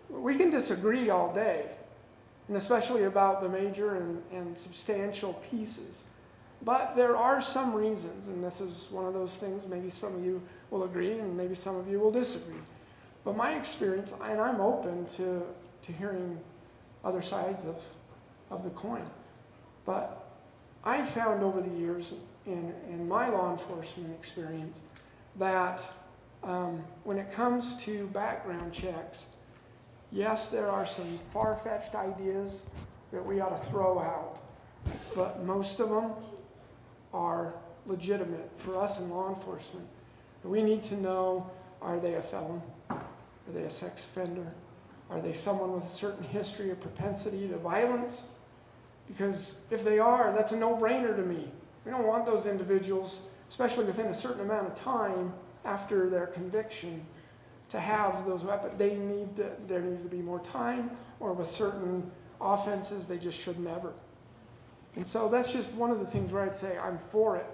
Speaker 9: we can disagree all day, and especially about the major and substantial pieces. But there are some reasons, and this is one of those things, maybe some of you will agree and maybe some of you will disagree. But my experience, and I'm open to hearing other sides of the coin, but I've found over the years in my law enforcement experience that when it comes to background checks, yes, there are some far-fetched ideas that we ought to throw out, but most of them are legitimate for us in law enforcement. We need to know, are they a felon? Are they a sex offender? Are they someone with a certain history or propensity to violence? Because if they are, that's a no-brainer to me. We don't want those individuals, especially within a certain amount of time after their conviction, to have those weapons. There needs to be more time, or with certain offenses, they just should never. And so that's just one of the things where I'd say I'm for it.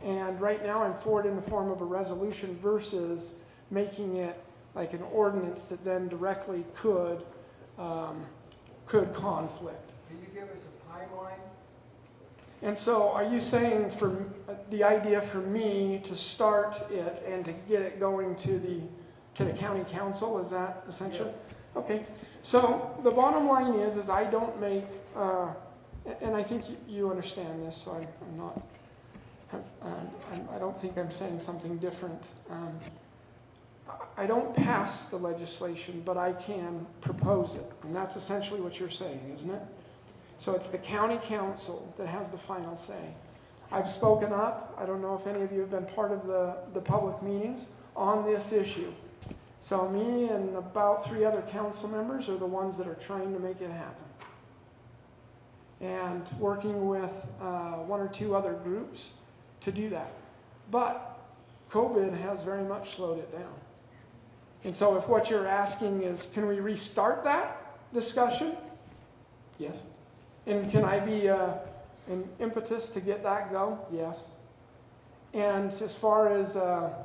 Speaker 9: And right now I'm for it in the form of a resolution versus making it like an ordinance that then directly could conflict.
Speaker 10: Can you give us a timeline?
Speaker 9: And so are you saying for the idea for me to start it and to get it going to the county council, is that essential?
Speaker 10: Yes.
Speaker 9: Okay, so the bottom line is I don't make, and I think you understand this, so I'm not, I don't think I'm saying something different. I don't pass the legislation, but I can propose it, and that's essentially what you're saying, isn't it? So it's the county council that has the final say. I've spoken up. I don't know if any of you have been part of the public meetings on this issue. So me and about 3 other council members are the ones that are trying to make it happen. And working with 1 or 2 other groups to do that. But COVID has very much slowed it down. And so if what you're asking is, can we restart that discussion? Yes. And can I be an impetus to get that go? Yes. And as far as a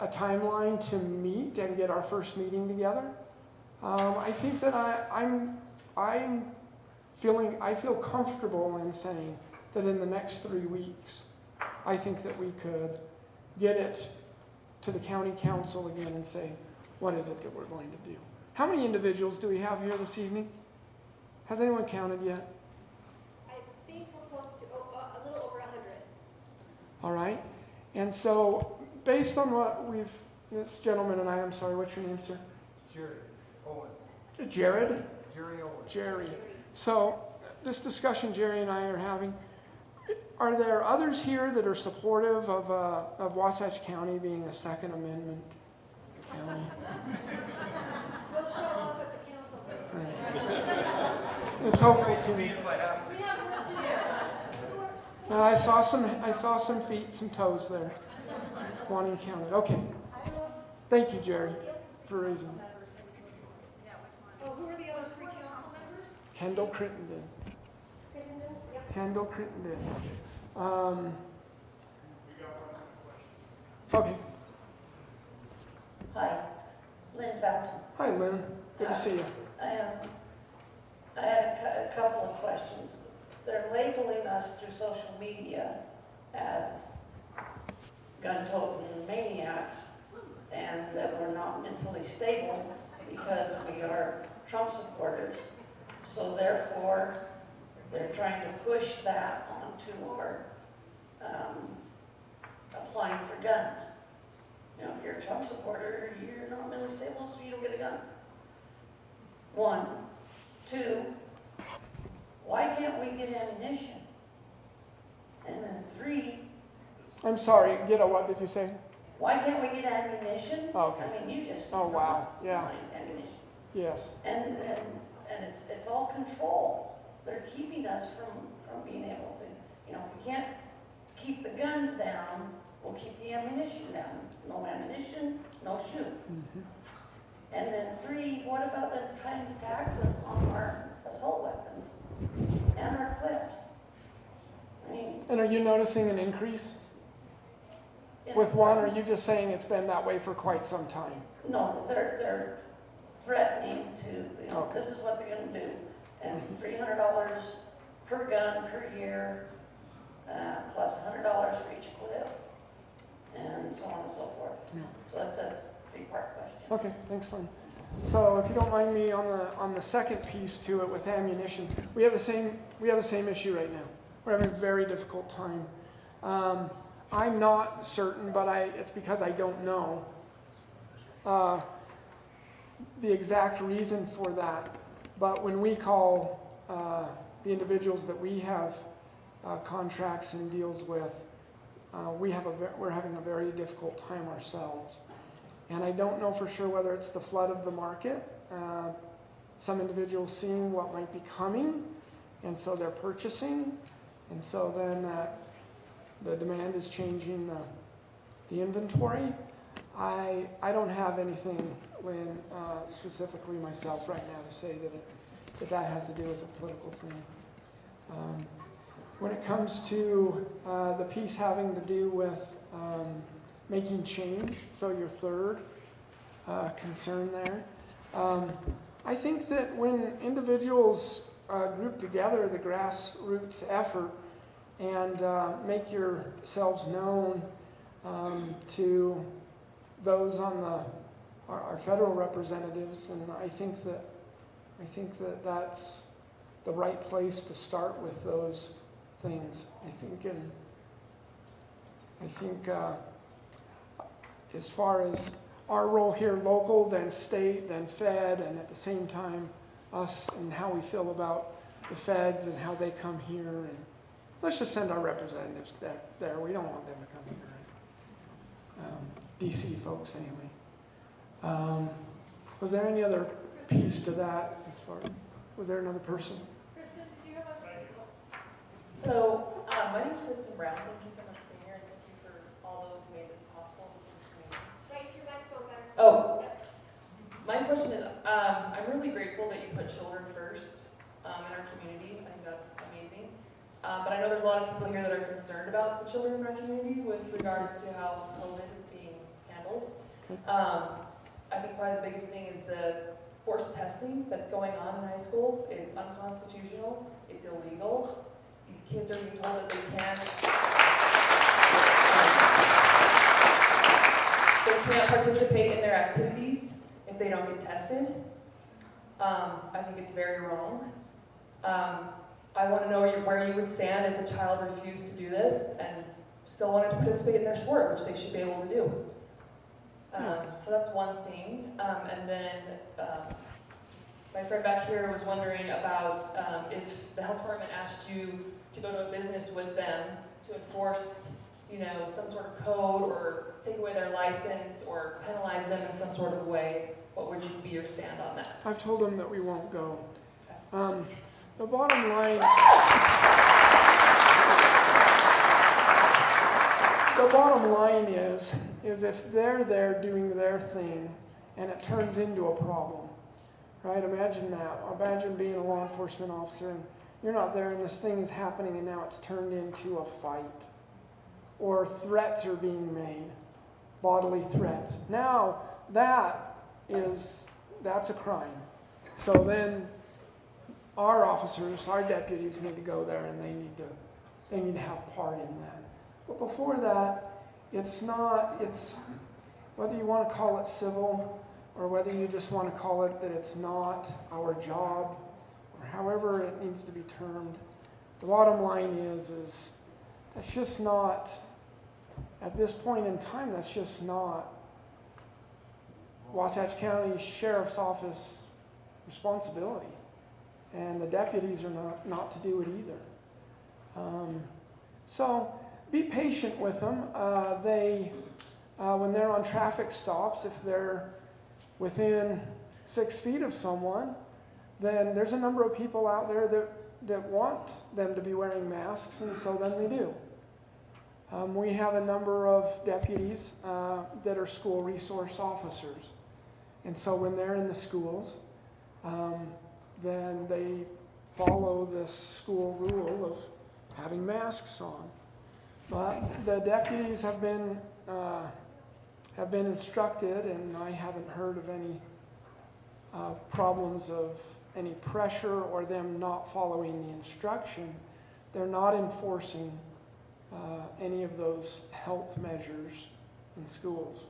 Speaker 9: timeline to meet and get our first meeting together, I think that I feel comfortable in saying that in the next 3 weeks, I think that we could get it to the county council again and say, what is it that we're going to do? How many individuals do we have here this evening? Has anyone counted yet?
Speaker 2: I think we're close to a little over 100.
Speaker 9: All right. And so based on what this gentleman and I'm sorry, what's your name, sir?
Speaker 10: Jerry Owens.
Speaker 9: Jared?
Speaker 10: Jerry Owens.
Speaker 9: Jerry. So this discussion Jerry and I are having, are there others here that are supportive of Wasatch County being a Second Amendment County.
Speaker 2: We'll show up at the council.
Speaker 9: It's hopeful to me.
Speaker 2: We have work to do.
Speaker 9: I saw some feet, some toes there, wanting counted. Okay. Thank you, Jerry, for raising it.
Speaker 2: Oh, who are the other three council members?
Speaker 9: Kendall Crittenden.
Speaker 2: Crittenden? Yep.
Speaker 9: Kendall Crittenden. Okay.
Speaker 11: Hi, Lynn Fountain.
Speaker 9: Hi, Lynn. Good to see you.
Speaker 11: I had a couple of questions. They're labeling us through social media as gun-toting maniacs and that we're not mentally stable because we are Trump supporters. So therefore, they're trying to push that onto our applying for guns. You know, if you're a Trump supporter, you're not mentally stable, so you don't get a gun. 1. 2, why can't we get ammunition? And then 3,
Speaker 9: I'm sorry, what did you say?
Speaker 11: why can't we get ammunition?
Speaker 9: Oh, okay.
Speaker 11: I mean, you just.
Speaker 9: Oh, wow. Yeah.
Speaker 11: find ammunition.
Speaker 9: Yes.
Speaker 11: And it's all control. They're keeping us from being able to, you know, if we can't keep the guns down, we'll keep the ammunition down. No ammunition, no shoot.
Speaker 9: Mm-hmm.
Speaker 11: And then 3, what about them trying to tax us on our assault weapons and our clips? I mean,
Speaker 9: And are you noticing an increase with one, or are you just saying it's been that way for quite some time?
Speaker 11: No, they're threatening to, you know,
Speaker 9: Okay.
Speaker 11: this is what they're gonna do. And it's $300 per gun per year, plus $100 for each clip, and so on and so forth.
Speaker 9: Yeah.
Speaker 11: So that's a 3-part question.
Speaker 9: Okay, thanks, Lynn. So if you don't mind me on the second piece to it with ammunition, we have the same issue right now. We're having a very difficult time. I'm not certain, but it's because I don't know the exact reason for that. But when we call the individuals that we have contracts and deals with, we're having a very difficult time ourselves. And I don't know for sure whether it's the flood of the market, some individuals seeing what might be coming, and so they're purchasing, and so then the demand is changing the inventory. I don't have anything, Lynn, specifically myself right now to say that has to do with a political thing. When it comes to the piece having to do with making change, so your third concern there, I think that when individuals group together, the grassroots effort, and make yourselves known to those on our federal representatives, and I think that that's the right place to start with those things. I think as far as our role here, local, then state, then fed, and at the same time us and how we feel about the feds and how they come here, and let's just send our representatives there. We don't want them to come here. DC folks, anyway. Was there any other piece to that? Was there another person?
Speaker 2: Kristen, did you have a?
Speaker 12: So, my name is Kristen Brown. Thank you so much for being here, and thank you for all those who made this possible. This is amazing.
Speaker 2: Right to your microphone better.
Speaker 12: Oh, my question is, I'm really grateful that you put children first in our community. I think that's amazing. But I know there's a lot of people here that are concerned about the children in our community with regards to how COVID is being handled. I think probably the biggest thing is the forced testing that's going on in high schools. It's unconstitutional. It's illegal. These kids are being told that they can't participate in their activities if they don't get tested. I think it's very wrong. I want to know where you would stand if a child refused to do this and still wanted to participate in their sport, which they should be able to do. So that's one thing. And then my friend back here was wondering about if the health department asked you to go to a business with them to enforce, some sort of code or take away their license or penalize them in some sort of way, what would be your stand on that?
Speaker 9: I've told them that we won't go. The bottom line, is if they're there doing their thing and it turns into a problem, right? Imagine that. Imagine being a law enforcement officer and you're not there and this thing is happening and now it's turned into a fight. Or threats are being made, bodily threats. Now, that's a crime. So then our officers, our deputies need to go there and they need to have part in that. But before that, it's whether you want to call it civil or whether you just want to call it that it's not our job or however it needs to be termed. The bottom line is that's just not, at this point in time, that's just not Wasatch County Sheriff's Office responsibility. And the deputies are not to do it either. So be patient with them. When they're on traffic stops, if they're within 6 feet of someone, then there's a number of people out there that want them to be wearing masks, and so then they do. We have a number of deputies that are school resource officers. And so when they're in the schools, then they follow this school rule of having masks on. But the deputies have been instructed, and I haven't heard of any problems of any pressure or them not following the instruction. They're not enforcing any of those health measures in schools.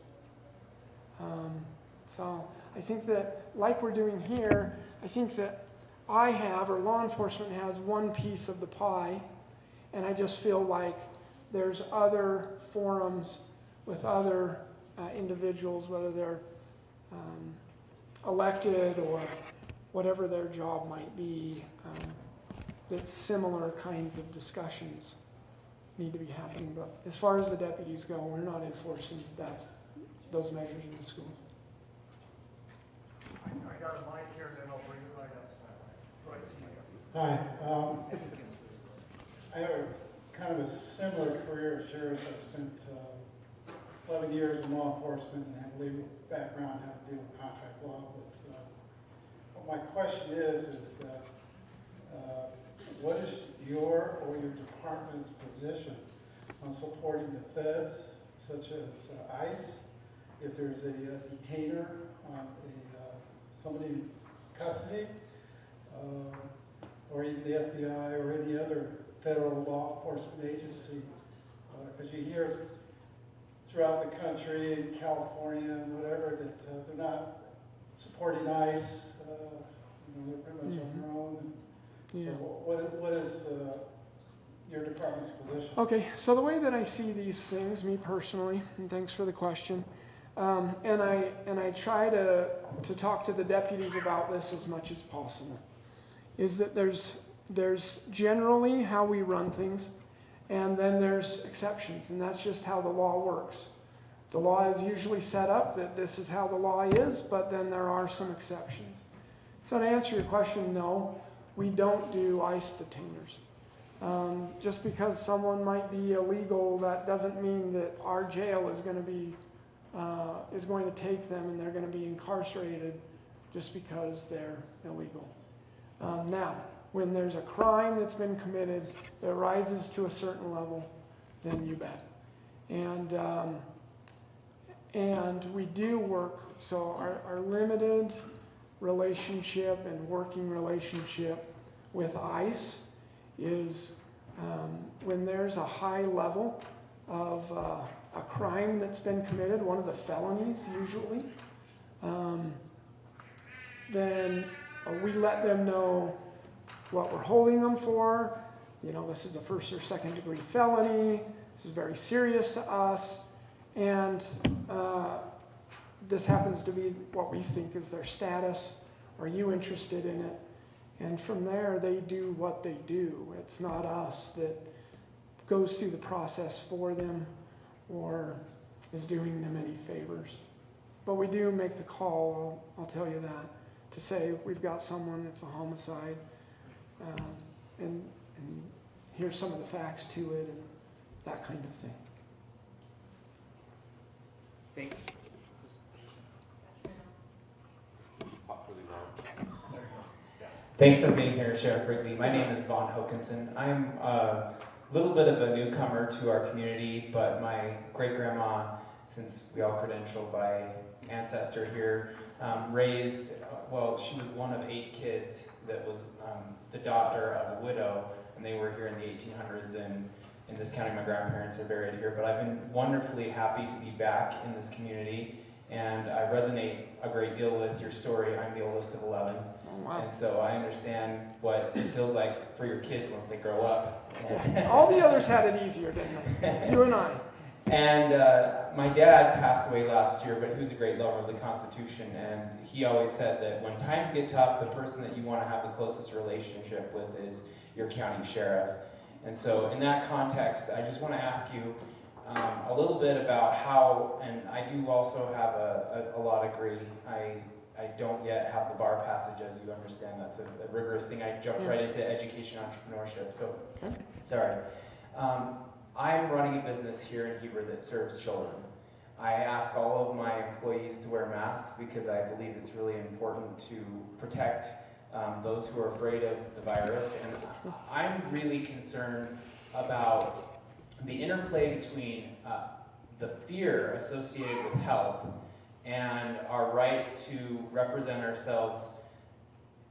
Speaker 9: So I think that, like we're doing here, I think that I have, or law enforcement has, one piece of the pie, and I just feel like there's other forums with other individuals, whether they're elected or whatever their job might be, that similar kinds of discussions need to be happening. But as far as the deputies go, we're not enforcing those measures in the schools.
Speaker 4: I got a mic here, then I'll bring it right up. Right to you.
Speaker 10: Hi. I have a kind of a similar career as yours. I spent 11 years in law enforcement and have a legal background, how to deal with contract law. But my question is that what is your or your department's position on supporting the feds, such as ICE, if there's a detainer on somebody in custody, or even the FBI or any other federal law enforcement agency? Because you hear throughout the country, in California and whatever, that they're not supporting ICE. They're pretty much on their own. And so what is your department's position?
Speaker 9: Okay, so the way that I see these things, me personally, and thanks for the question, and I try to talk to the deputies about this as much as possible, is that there's generally how we run things, and then there's exceptions, and that's just how the law works. The law is usually set up that this is how the law is, but then there are some exceptions. So to answer your question, no, we don't do ICE detainers. Just because someone might be illegal, that doesn't mean that our jail is going to take them and they're going to be incarcerated just because they're illegal. Now, when there's a crime that's been committed that rises to a certain level, then you bet. And we do work, so our limited relationship and working relationship with ICE is when there's a high level of a crime that's been committed, one of the felonies usually, then we let them know what we're holding them for. This is a first or second degree felony. This is very serious to us. And this happens to be what we think is their status. Are you interested in it? And from there, they do what they do. It's not us that goes through the process for them or is doing them any favors. But we do make the call, I'll tell you that, to say we've got someone that's a homicide, and here's some of the facts to it, and that kind of thing.
Speaker 1: Thanks. Thanks for being here, Sheriff Wrigley. My name is Vaughn Hokinson. I'm a little bit of a newcomer to our community, but my great-grandma, since we all credentialed by ancestor here, raised, well, she was one of 8 kids that was the daughter of a widow, and they were here in the 1800s, and in this county my grandparents are buried here. But I've been wonderfully happy to be back in this community, and I resonate a great deal with your story. I'm the oldest of 11.
Speaker 9: Oh, wow.
Speaker 1: And so I understand what it feels like for your kids once they grow up.
Speaker 9: All the others had it easier, didn't they? You and I.
Speaker 1: And my dad passed away last year, but he was a great lover of the Constitution, and he always said that when times get tough, the person that you want to have the closest relationship with is your county sheriff. And so in that context, I just want to ask you a little bit about how, and I do also have a law degree. I don't yet have the bar passage, as you understand. That's a rigorous thing. I jumped right into education entrepreneurship, so sorry. I'm running a business here in Heber that serves children. I ask all of my employees to wear masks because I believe it's really important to protect those who are afraid of the virus. And I'm really concerned about the interplay between the fear associated with health and our right to represent ourselves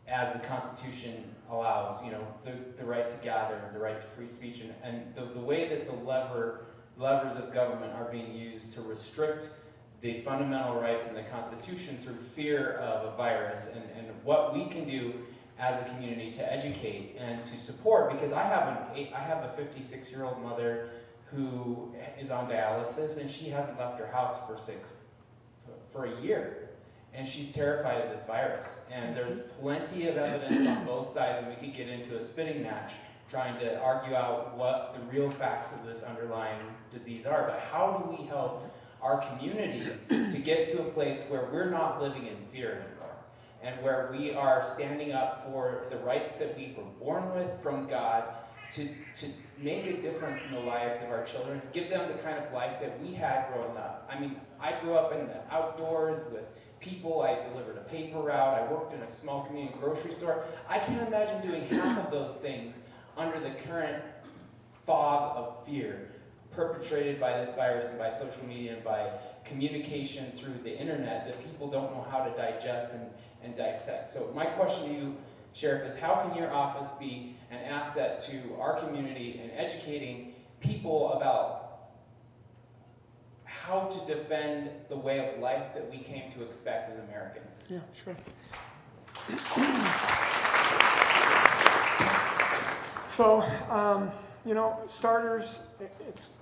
Speaker 1: as the Constitution allows, you know, the right to gather, the right to free speech, and the way that the levers of government are being used to restrict the fundamental rights in the Constitution through fear of a virus, and what we can do as a community to educate and to support, because I have a 56-year-old mother who is on dialysis, and she hasn't left her house for a year. And she's terrified of this virus. And there's plenty of evidence on both sides, and we could get into a spitting match trying to argue out what the real facts of this underlying disease are. But how do we help our community to get to a place where we're not living in fear anymore, and where we are standing up for the rights that we were born with from God to make a difference in the lives of our children, give them the kind of life that we had growing up. I mean, I grew up in the outdoors with people. I delivered a paper route. I worked in a small community grocery store. I can't imagine doing half of those things under the current fog of fear perpetrated by this virus and by social media and by communication through the internet that people don't know how to digest and dissect. So my question to you, Sheriff, is how can your office be an asset to our community in educating people about how to defend the way of life that we came to expect as Americans?
Speaker 9: Yeah, sure. So, you know, starters,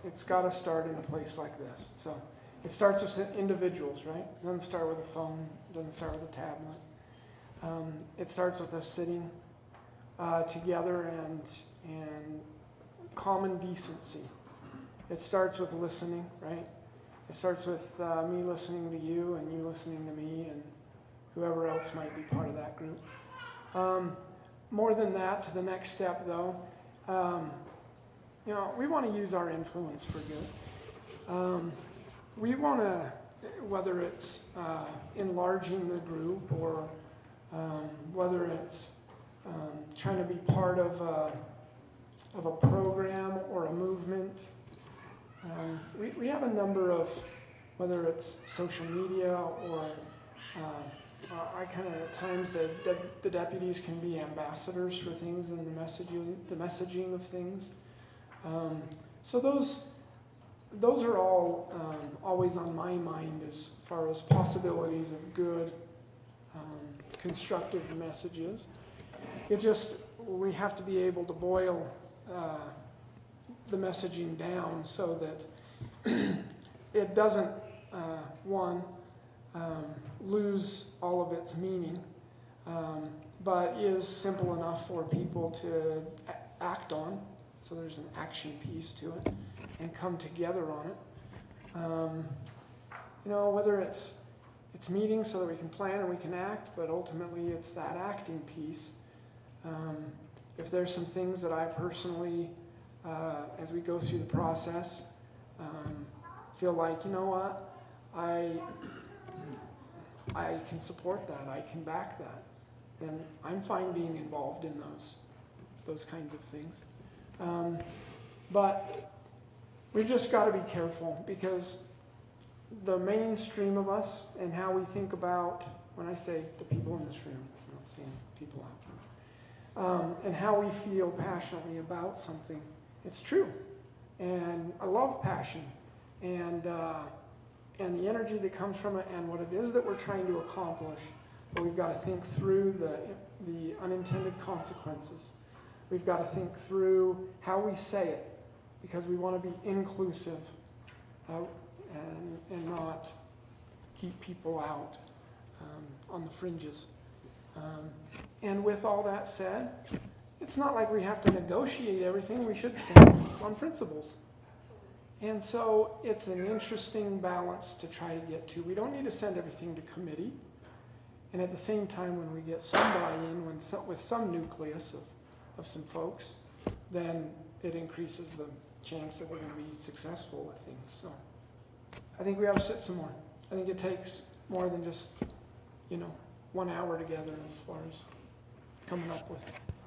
Speaker 9: it's got to start in a place like this. So it starts with individuals, right? It doesn't start with a phone. It doesn't start with a tablet. It starts with us sitting together and common decency. It starts with listening, right? It starts with me listening to you and you listening to me and whoever else might be part of that group. More than that, to the next step though, you know, we want to use our influence for good. We want to, whether it's enlarging the group or whether it's trying to be part of a program or a movement. We have a number of, whether it's social media or I kind of at times the deputies can be ambassadors for things and the messaging of things. So those are all always on my mind as far as possibilities of good, constructive messages. We have to be able to boil the messaging down so that it doesn't, lose all of its meaning, but is simple enough for people to act on. so there's an action piece to it, and come together on it. You know, whether it's meetings so that we can plan and we can act, but ultimately it's that acting piece. If there's some things that I personally, as we go through the process, feel like, you know what, I can support that, I can back that, then I'm fine being involved in those kinds of things. But we've just got to be careful, because the mainstream of us and how we think about, when I say the people in this room, I'm not saying people out, and how we feel passionately about something, it's true. And I love passion and the energy that comes from it and what it is that we're trying to accomplish. But we've got to think through the unintended consequences. We've got to think through how we say it, because we want to be inclusive and not keep people out on the fringes. And with all that said, it's not like we have to negotiate everything. We should stand on principles. And so it's an interesting balance to try to get to. We don't need to send everything to committee. And at the same time, when we get some buy-in, with some nucleus of some folks, then it increases the chance that we're going to be successful with things. So I think we ought to sit some more. I think it takes more than just, 1 hour together as far as coming up with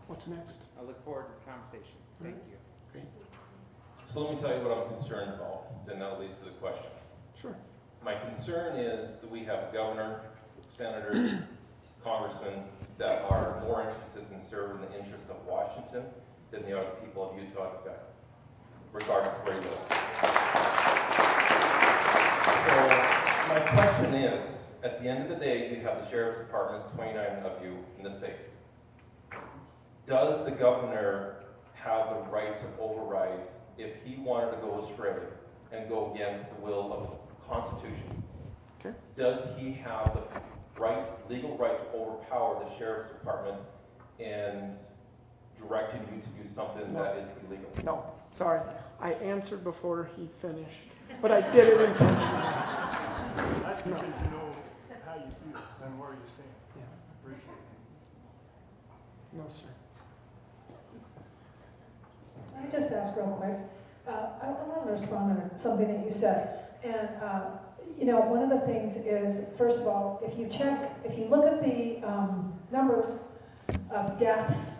Speaker 9: what's next.
Speaker 1: I look forward to the conversation. Thank you.
Speaker 9: Great.
Speaker 13: So let me tell you what I'm concerned about, then that'll lead to the question.
Speaker 9: Sure.
Speaker 13: My concern is that we have a governor, senators, congressmen that are more interested in serving the interests of Washington than they are the people of Utah in effect, regardless of where you live. So my question is, at the end of the day, you have the sheriff's departments, 29 of you in the state. Does the governor have the right to override if he wanted to go astray and go against the will of the Constitution?
Speaker 9: Okay.
Speaker 13: Does he have the legal right to overpower the sheriff's department and directing you to do something that is illegal?
Speaker 9: No, sorry. I answered before he finished, but I did it intentionally.
Speaker 4: I think you know how you feel and where you stand.
Speaker 9: Yeah.
Speaker 4: Appreciate it.
Speaker 9: No, sir.
Speaker 14: Can I just ask real quick? I want to respond to something that you said. And, one of the things is, first of all, if you look at the numbers of deaths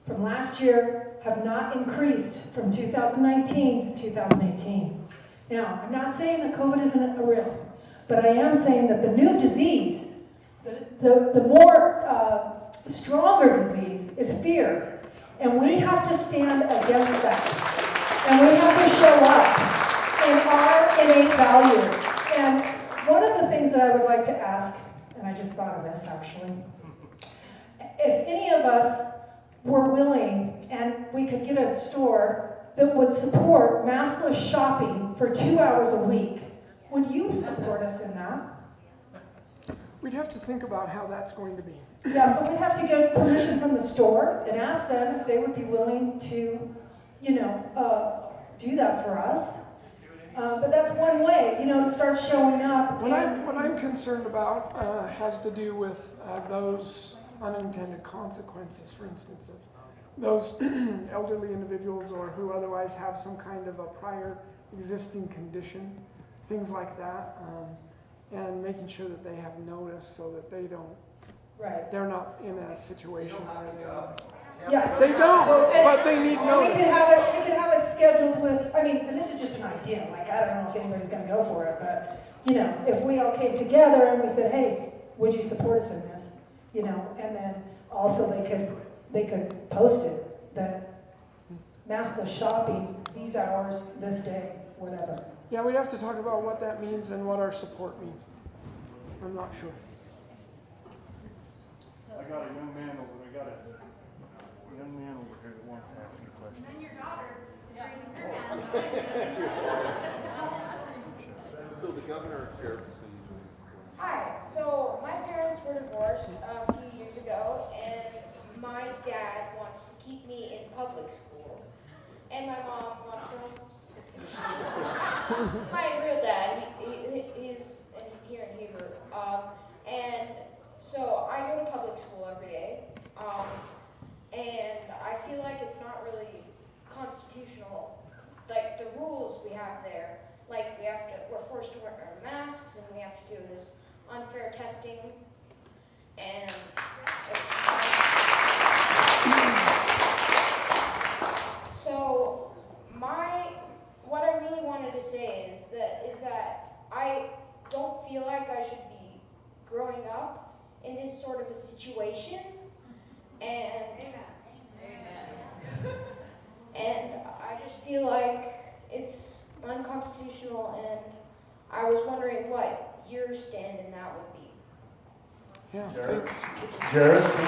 Speaker 14: from last year have not increased from 2019 to 2018. Now, I'm not saying that COVID isn't a real, but I am saying that the new disease, the more stronger disease is fear. And we have to stand against that. And we have to show up in our innate value. And one of the things that I would like to ask, and I just thought of this actually, if any of us were willing and we could get a store that would support maskless shopping for 2 hours a week, would you support us in that?
Speaker 9: We'd have to think about how that's going to be.
Speaker 14: Yeah, so we'd have to get permission from the store and ask them if they would be willing to, do that for us. But that's one way, to start showing up.
Speaker 9: What I'm concerned about has to do with those unintended consequences, for instance, of those elderly individuals or who otherwise have some kind of a prior existing condition, things like that, and making sure that they have notice so that they don't.
Speaker 14: Right.
Speaker 9: They're not in a situation where they are.
Speaker 14: Yeah.
Speaker 9: They don't, but they need notice.
Speaker 14: We could have it scheduled with, and this is just an idea, I don't know if anybody's gonna go for it, but, if we all came together and we said, hey, would you support us in this? And then also they could post it, that maskless shopping, these hours, this day, whatever.
Speaker 9: Yeah, we'd have to talk about what that means and what our support means. I'm not sure.
Speaker 4: I got a young man over here that wants to ask you a question.
Speaker 2: And then your daughter is raising her hand.
Speaker 13: So the governor of sheriff.
Speaker 15: Hi, so my parents were divorced a few years ago, and my dad wants to keep me in public school. and my mom wants to know. My real dad, he's here in Hebrew. And so I go to public school every day. And I feel like it's not really constitutional, like the rules we have there. Like we're forced to wear our masks, and we have to do this unfair testing. And so what I really wanted to say is that I don't feel like I should be growing up in this sort of a situation. And and I just feel like it's unconstitutional, and I was wondering what your stand in that would be.
Speaker 9: Yeah,
Speaker 4: Jared?
Speaker 9: thanks.
Speaker 4: Jared, can I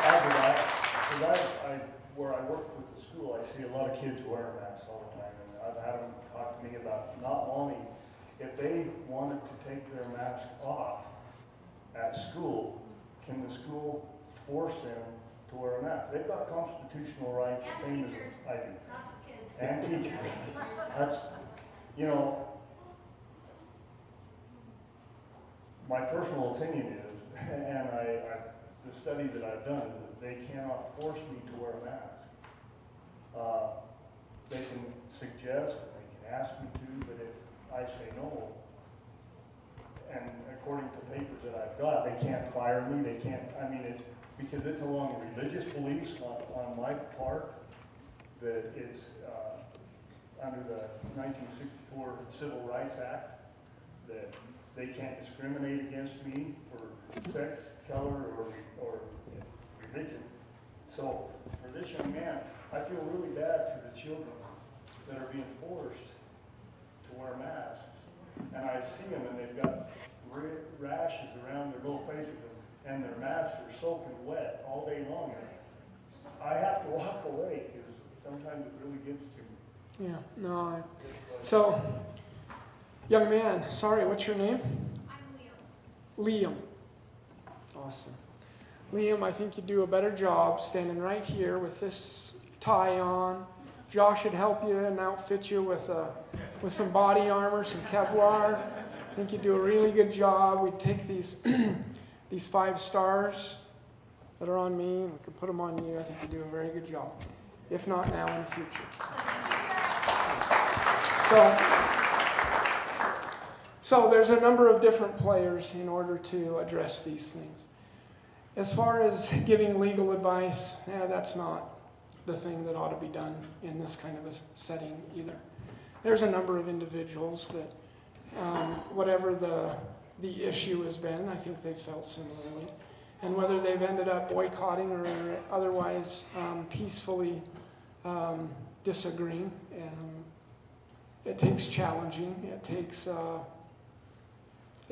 Speaker 4: add to that? Because where I work with the school, I see a lot of kids wearing masks all the time, and I've had them talk to me about not wanting, if they wanted to take their mask off at school, can the school force them to wear a mask? They've got constitutional rights the same as I do. And teachers. That's, you know, my personal opinion is, and the study that I've done, is that they cannot force me to wear a mask. They can suggest, they can ask me to, but if I say no, and according to papers that I've got, they can't fire me, they can't, I mean, it's because it's along religious beliefs on my part, that it's under the 1964 Civil Rights Act, that they can't discriminate against me for sex, color, or religion. So for this young man, I feel really bad for the children that are being forced to wear masks. And I see them, and they've got rashes around their little faces, and their masks are soaking wet all day long. I have to walk away because sometimes it really gets to me.
Speaker 9: Yeah, no. So, young man, sorry, what's your name?
Speaker 15: I'm
Speaker 9: Liam. Awesome. Liam, I think you do a better job standing right here with this tie on. Josh should help you and outfit you with some body armor, some Kevlar. I think you do a really good job. We take these these 5 stars that are on me, and we can put them on you. I think you do a very good job. If not now, in the future. So there's a number of different players in order to address these things. As far as giving legal advice, that's not the thing that ought to be done in this kind of a setting either. There's a number of individuals that, whatever the issue has been, I think they've felt similarly. And whether they've ended up boycotting or otherwise peacefully disagreeing, it takes challenging. It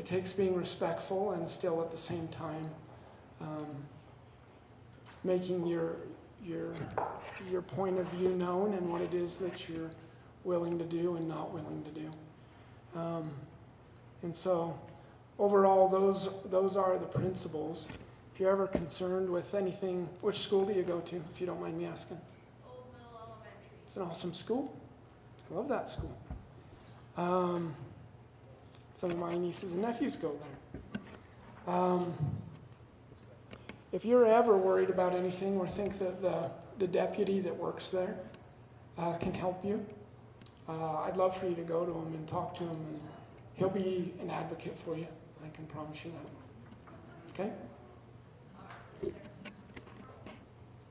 Speaker 9: takes being respectful and still at the same time making your point of view known and what it is that you're willing to do and not willing to do. And so overall, those are the principles. If you're ever concerned with anything, which school do you go to, if you don't mind me asking?
Speaker 15: Old Mill Elementary.
Speaker 9: It's an awesome school. I love that school. Some of my nieces and nephews go there. If you're ever worried about anything or think that the deputy that works there can help you, I'd love for you to go to him and talk to him, and he'll be an advocate for you. I can promise you that. Okay?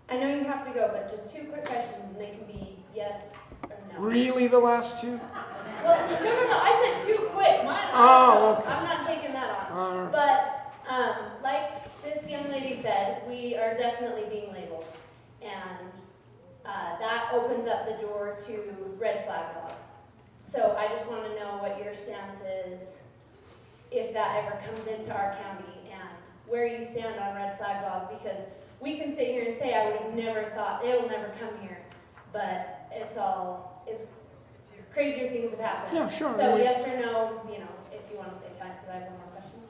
Speaker 16: I know you have to go, but just 2 quick questions, and they can be yes or no.
Speaker 9: Really, the last 2?
Speaker 16: Well, no, I said 2 quick. Mine,
Speaker 9: okay.
Speaker 16: I'm not taking that on.
Speaker 9: All right.
Speaker 16: But like this young lady said, we are definitely being labeled, and that opens up the door to red flag laws. So I just want to know what your stance is if that ever comes into our county, and where you stand on red flag laws, because we can sit here and say, I would have never thought, it'll never come here, but it's crazier things have happened.
Speaker 9: Yeah, sure.
Speaker 16: So yes or no, if you want to save time, because I have one more question.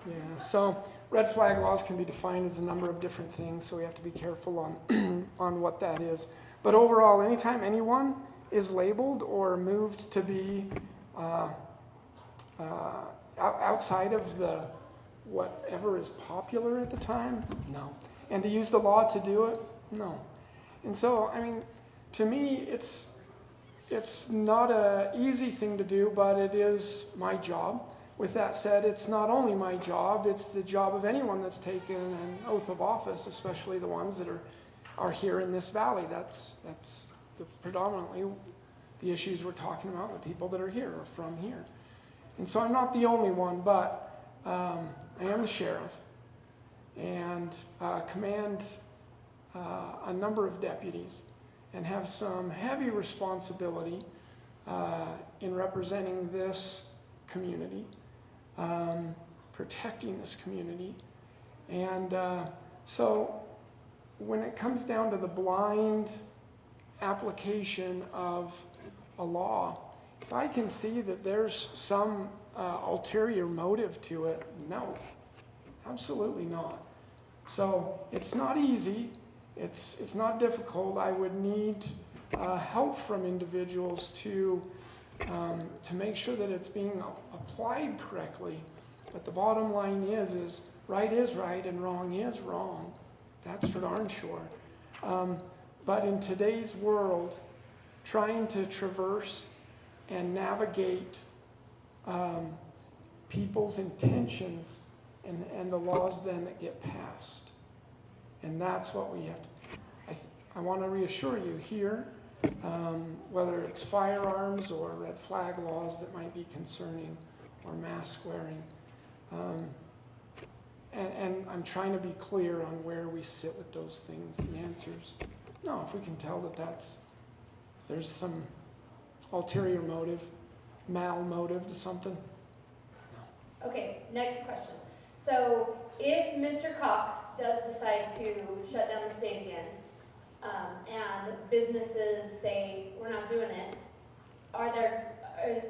Speaker 9: Yeah, so red flag laws can be defined as a number of different things, so we have to be careful on, on what that is. But overall, anytime anyone is labeled or moved to be outside of the whatever is popular at the time, no. And to use the law to do it, no. And so, I mean, to me, it's not an easy thing to do, but it is my job. With that said, it's not only my job, it's the job of anyone that's taken an oath of office, especially the ones that are here in this valley. That's predominantly the issues we're talking about, the people that are here are from here. And so I'm not the only one, but I am the sheriff and command a number of deputies and have some heavy responsibility in representing this community, protecting this community. And so when it comes down to the blind application of a law, if I can see that there's some ulterior motive to it, no, absolutely not. So it's not easy. It's not difficult. I would need help from individuals to make sure that it's being applied correctly. But the bottom line is right and wrong is wrong. That's for darn sure. But in today's world, trying to traverse and navigate people's intentions and the laws then that get passed. And that's what we have to, I want to reassure you here, whether it's firearms or red flag laws that might be concerning or mask wearing. And I'm trying to be clear on where we sit with those things. The answer's no. If we can tell that there's some ulterior motive, mal motive to something. No.
Speaker 16: Okay, next question. So if Mr. Cox does decide to shut down the state again, and businesses say we're not doing it,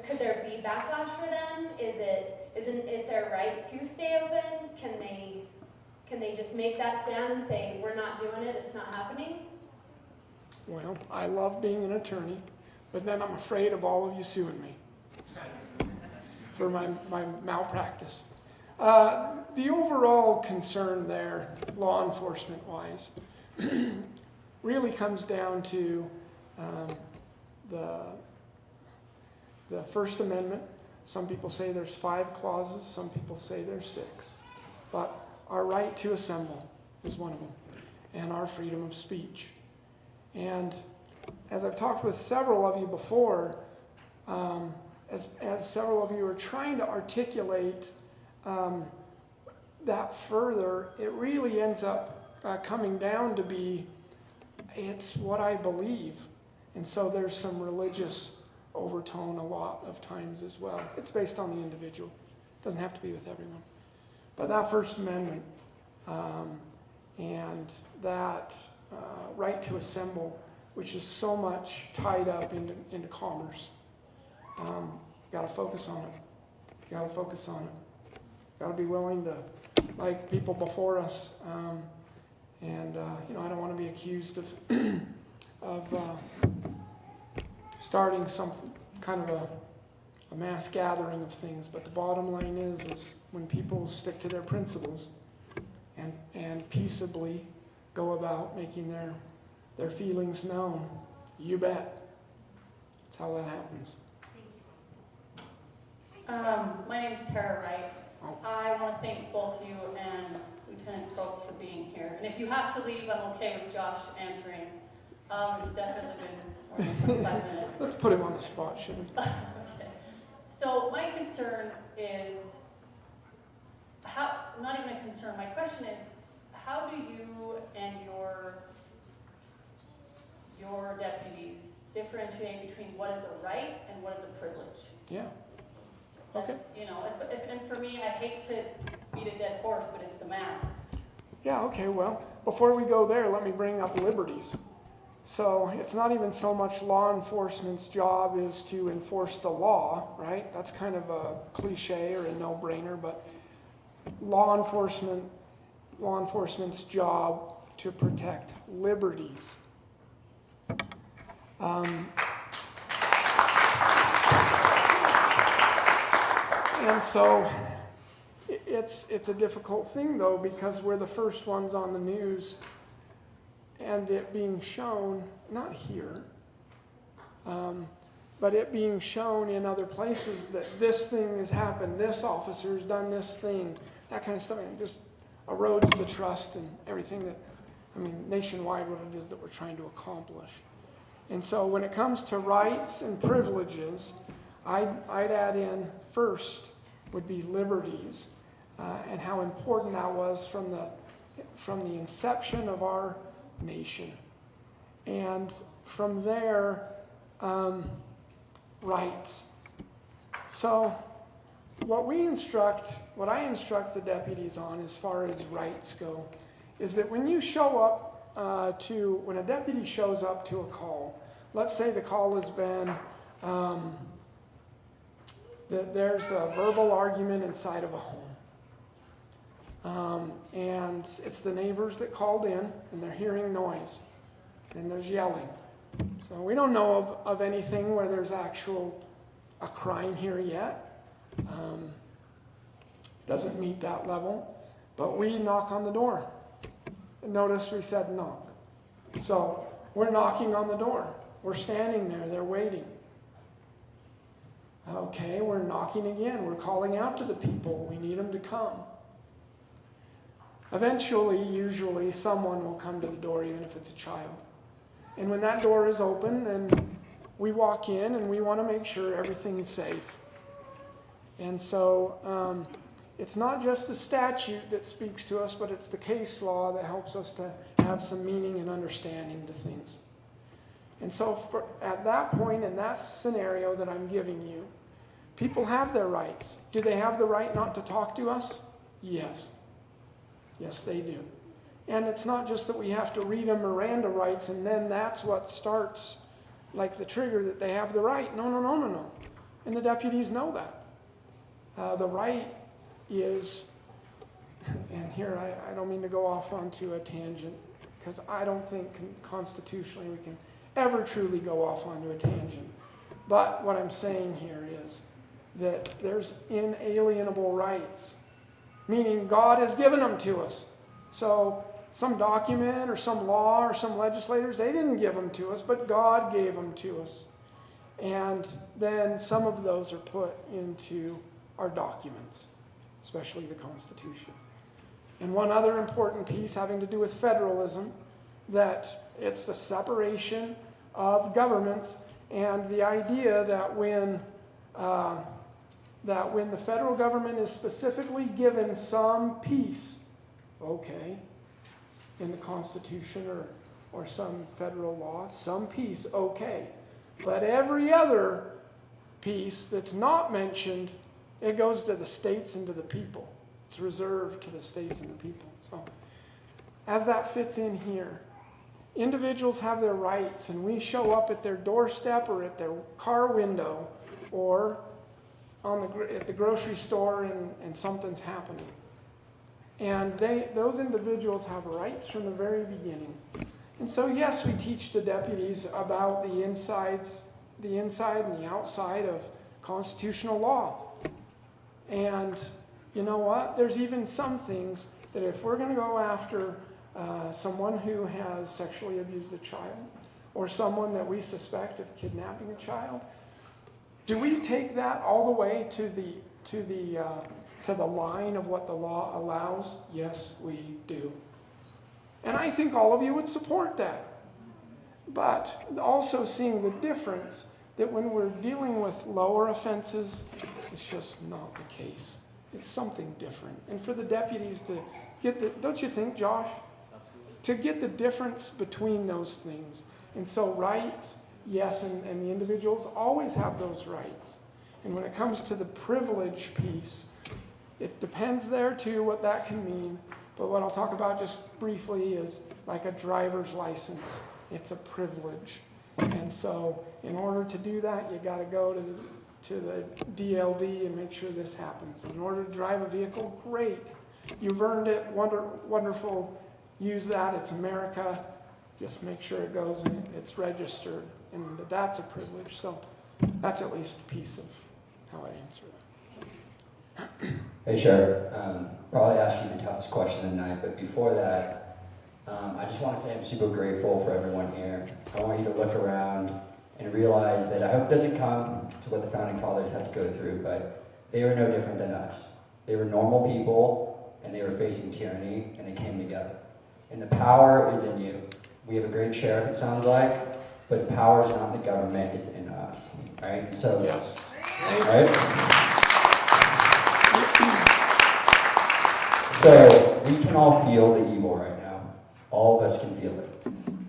Speaker 16: could there be backlash for them? Isn't it their right to stay open? Can they just make that stand and say we're not doing it, it's not happening?
Speaker 9: Well, I love being an attorney, but then I'm afraid of all of you suing me for my malpractice. The overall concern there, law enforcement wise, really comes down to the First Amendment. Some people say there's 5 clauses, some people say there's 6. But our right to assemble is one of them, and our freedom of speech. And as I've talked with several of you before, as several of you are trying to articulate that further, it really ends up coming down to be, it's what I believe. And so there's some religious overtone a lot of times as well. It's based on the individual. It doesn't have to be with everyone. But that First Amendment and that right to assemble, which is so much tied up into commerce, got to focus on it. Got to focus on it. Got to be willing to, like people before us, and I don't want to be accused of starting some kind of a mass gathering of things. But the bottom line is when people stick to their principles and peaceably go about making their feelings known, you bet. That's how that happens.
Speaker 17: My name's Tara Wright. I want to thank both you and Lieutenant Probst for being here. And if you have to leave, I'm okay with Josh answering. It's definitely been more than 25 minutes.
Speaker 9: Let's put him on the spot, shouldn't we?
Speaker 17: Okay. So my concern is, not even a concern, my question is, how do you and your deputies differentiate between what is a right and what is a privilege?
Speaker 9: Yeah. Okay.
Speaker 17: And for me, I hate to beat a dead horse, but it's the masks.
Speaker 9: Yeah, okay, well, before we go there, let me bring up liberties. So it's not even so much law enforcement's job is to enforce the law, right? That's kind of a cliche or a no-brainer, but law enforcement's job to protect liberties. And so it's a difficult thing, though, because we're the first ones on the news, and it being shown, not here, but it being shown in other places that this thing has happened, this officer's done this thing, that kind of stuff, and it just erodes the trust and everything that, nationwide, what it is that we're trying to accomplish. And so when it comes to rights and privileges, I'd add in first would be liberties, and how important that was from the inception of our nation. And from there, rights. So what I instruct the deputies on as far as rights go is that when you show up when a deputy shows up to a call, let's say the call has been that there's a verbal argument inside of a home. And it's the neighbors that called in, and they're hearing noise, and there's yelling. So we don't know of anything where there's a crime here yet. Doesn't meet that level, but we knock on the door. Notice we said knock. So we're knocking on the door. We're standing there, they're waiting. Okay, we're knocking again. We're calling out to the people. We need them to come. Eventually, usually, someone will come to the door, even if it's a child. And when that door is open, then we walk in and we want to make sure everything is safe. And so it's not just the statute that speaks to us, but it's the case law that helps us to have some meaning and understanding to things. And so at that point, in that scenario that I'm giving you, people have their rights. Do they have the right not to talk to us? Yes. Yes, they do. And it's not just that we have to read them Miranda rights and then that's what starts like the trigger that they have the right. No. And the deputies know that. The right is, and here I don't mean to go off onto a tangent, because I don't think constitutionally we can ever truly go off onto a tangent. But what I'm saying here is that there's inalienable rights, meaning God has given them to us. So some document or some law or some legislators, they didn't give them to us, but God gave them to us. And then some of those are put into our documents, especially the Constitution. And one other important piece having to do with federalism, that it's the separation of governments, and the idea that when the federal government is specifically given some piece, okay, in the Constitution or some federal law, some piece, okay. But every other piece that's not mentioned, it goes to the states and to the people. It's reserved to the states and the people. So as that fits in here, individuals have their rights, and we show up at their doorstep or at their car window or at the grocery store and something's happening. And those individuals have rights from the very beginning. And so yes, we teach the deputies about the inside and the outside of constitutional law. And you know what? There's even some things that if we're going to go after someone who has sexually abused a child, or someone that we suspect of kidnapping a child, do we take that all the way to the line of what the law allows? Yes, we do. And I think all of you would support that. But also seeing the difference that when we're dealing with lower offenses, it's just not the case. It's something different. And for the deputies to get don't you think, Josh? To get the difference between those things. And so rights, yes, and the individuals always have those rights. And when it comes to the privilege piece, it depends there too what that can mean. But what I'll talk about just briefly is like a driver's license. It's a privilege. And so in order to do that, you got to go to to the DLD and make sure this happens. In order to drive a vehicle, great. You've earned it, wonderful. Use that, it's America. Just make sure it goes and it's registered, and that's a privilege. So that's at least a piece of how I answer that.
Speaker 18: Hey, Sheriff. Probably asked you the toughest question of the night, but before that, I just want to say I'm super grateful for everyone here. I want you to look around and realize that I hope it doesn't come to what the Founding Fathers had to go through, but they were no different than us. They were normal people, and they were facing tyranny, and they came together. And the power is in you. We have a great sheriff, it sounds like, but the power is not in the government, it's in us. Right? So,
Speaker 9: yes.
Speaker 18: Right? So, we can all feel the evil right now. All of us can feel it.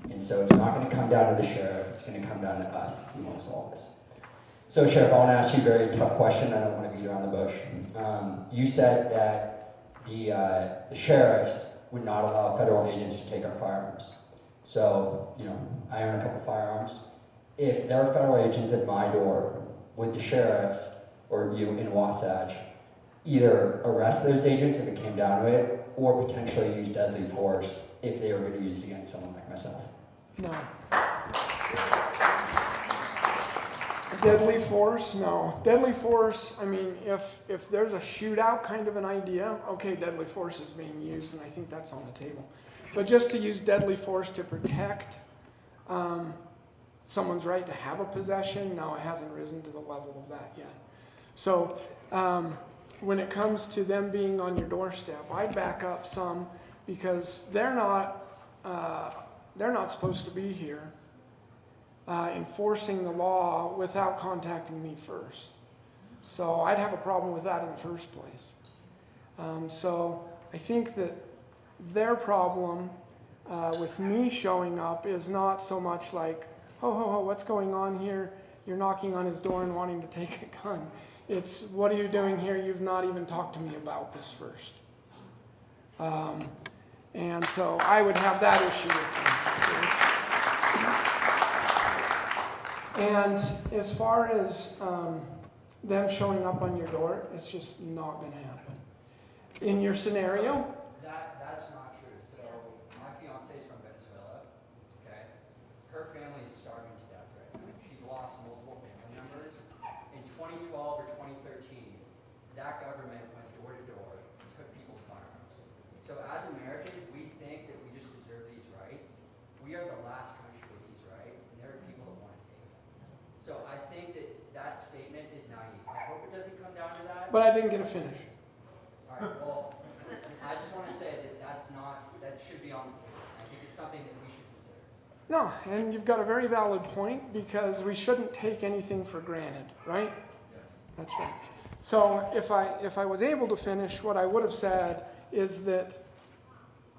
Speaker 18: And so it's not going to come down to the sheriff, it's going to come down to us who want to solve this. So, Sheriff, I want to ask you a very tough question. I don't want to beat around the bush. You said that the sheriffs would not allow federal agents to take our firearms. So, I own a couple firearms. If there are federal agents at my door, would the sheriffs, or you in Wasatch, either arrest those agents if it came down to it, or potentially use deadly force if they were going to use it against someone like myself?
Speaker 9: No. Deadly force? No. Deadly force, I mean, if there's a shootout kind of an idea, okay, deadly force is being used, and I think that's on the table. But just to use deadly force to protect someone's right to have a possession, no, it hasn't risen to the level of that yet. So when it comes to them being on your doorstep, I back up some because they're not supposed to be here enforcing the law without contacting me first. So I'd have a problem with that in the first place. So I think that their problem with me showing up is not so much like, ho, what's going on here? You're knocking on his door and wanting to take a gun. It's, what are you doing here? You've not even talked to me about this first. And so I would have that issue with them. And as far as them showing up on your door, it's just not going to happen. In your scenario,
Speaker 19: that's not true. So my fiance is from Venezuela. Okay, her family is starving to death right now. She's lost multiple family members. In 2012 or 2013, that government went door to door and took people's firearms. So as Americans, we think that we just deserve these rights. We are the last country with these rights, and there are people that want to take them. So I think that statement is naive. I hope it doesn't come down to that.
Speaker 9: but I didn't get a finish.
Speaker 19: All right, well, I just want to say that should be on the table. I think it's something that we should consider.
Speaker 9: No, and you've got a very valid point because we shouldn't take anything for granted, right?
Speaker 19: Yes.
Speaker 9: That's right. So if I was able to finish, what I would have said is that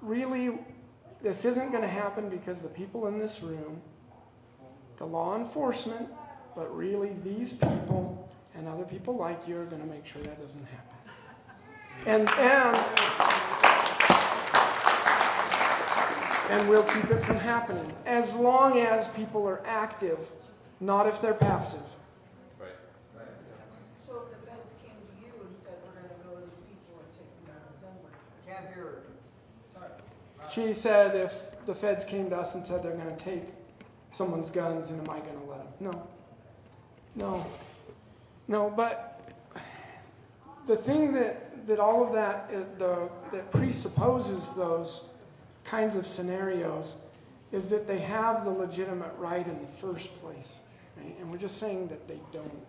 Speaker 9: really this isn't going to happen because the people in this room, the law enforcement, but really these people and other people like you are going to make sure that doesn't happen. And we'll keep it from happening as long as people are active, not if they're passive.
Speaker 13: Right.
Speaker 20: So if the feds came to you and said, we're going to go to these people and take them down assembly, can't hear her. Sorry.
Speaker 9: She said if the feds came to us and said they're going to take someone's guns, and am I going to let them? No, but the thing that all of that, that presupposes those kinds of scenarios is that they have the legitimate right in the first place, right? And we're just saying that they don't.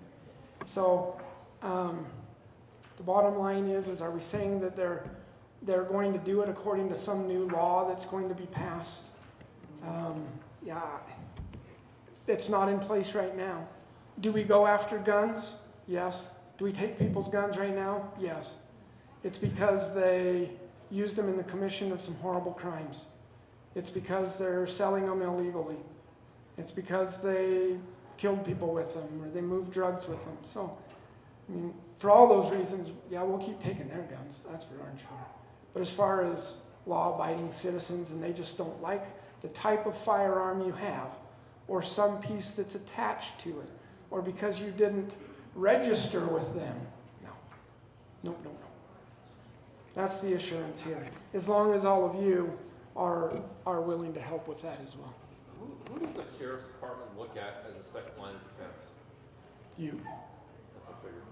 Speaker 9: So the bottom line is are we saying that they're going to do it according to some new law that's going to be passed? Yeah, it's not in place right now. Do we go after guns? Yes. Do we take people's guns right now? Yes. It's because they used them in the commission of some horrible crimes. It's because they're selling them illegally. It's because they killed people with them or they moved drugs with them. So, I mean, for all those reasons, yeah, we'll keep taking their guns. That's for darn sure. But as far as law-abiding citizens and they just don't like the type of firearm you have or some piece that's attached to it or because you didn't register with them. No. Nope. That's the assurance here. As long as all of you are willing to help with that as well.
Speaker 13: Who does the sheriff's department look at as a second line of defense?
Speaker 9: You.
Speaker 13: That's what I figured.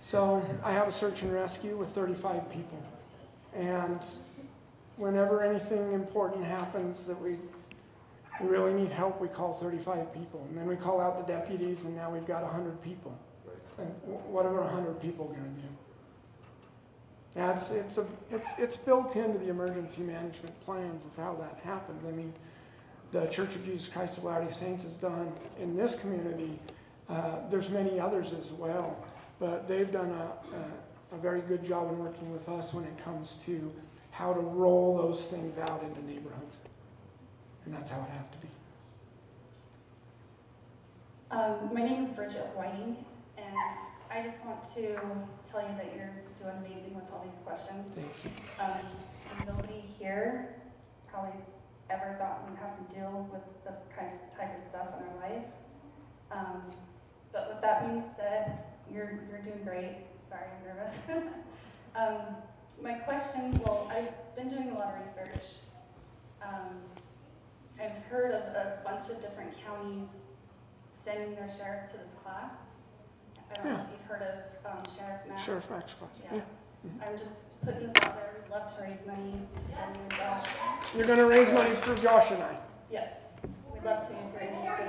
Speaker 9: So I have a search and rescue with 35 people. And whenever anything important happens that we really need help, we call 35 people. And then we call out the deputies, and now we've got 100 people. And what are 100 people going to do? It's built into the emergency management plans of how that happens. I mean, the Church of Jesus Christ of Latter-day Saints has done in this community. There's many others as well, but they've done a very good job in working with us when it comes to how to roll those things out into neighborhoods. And that's how it has to be.
Speaker 21: My name is Bridget Whiting, and I just want to tell you that you're doing amazing with all these questions.
Speaker 9: Thank you.
Speaker 21: Nobody here probably has ever thought we'd have to deal with this type of stuff in our life. But with that being said, you're doing great. Sorry, I'm nervous. My question, well, I've been doing a lot of research. I've heard of a bunch of different counties sending their sheriffs to this class. I don't know if you've heard of Sheriff Max.
Speaker 9: Sheriff Max class. Yeah.
Speaker 21: I'm just putting this out there. We'd love to raise money.
Speaker 9: Yes.
Speaker 21: And,
Speaker 9: You're going to raise money for Josh and I.
Speaker 21: Yep. We'd love to if you're interested.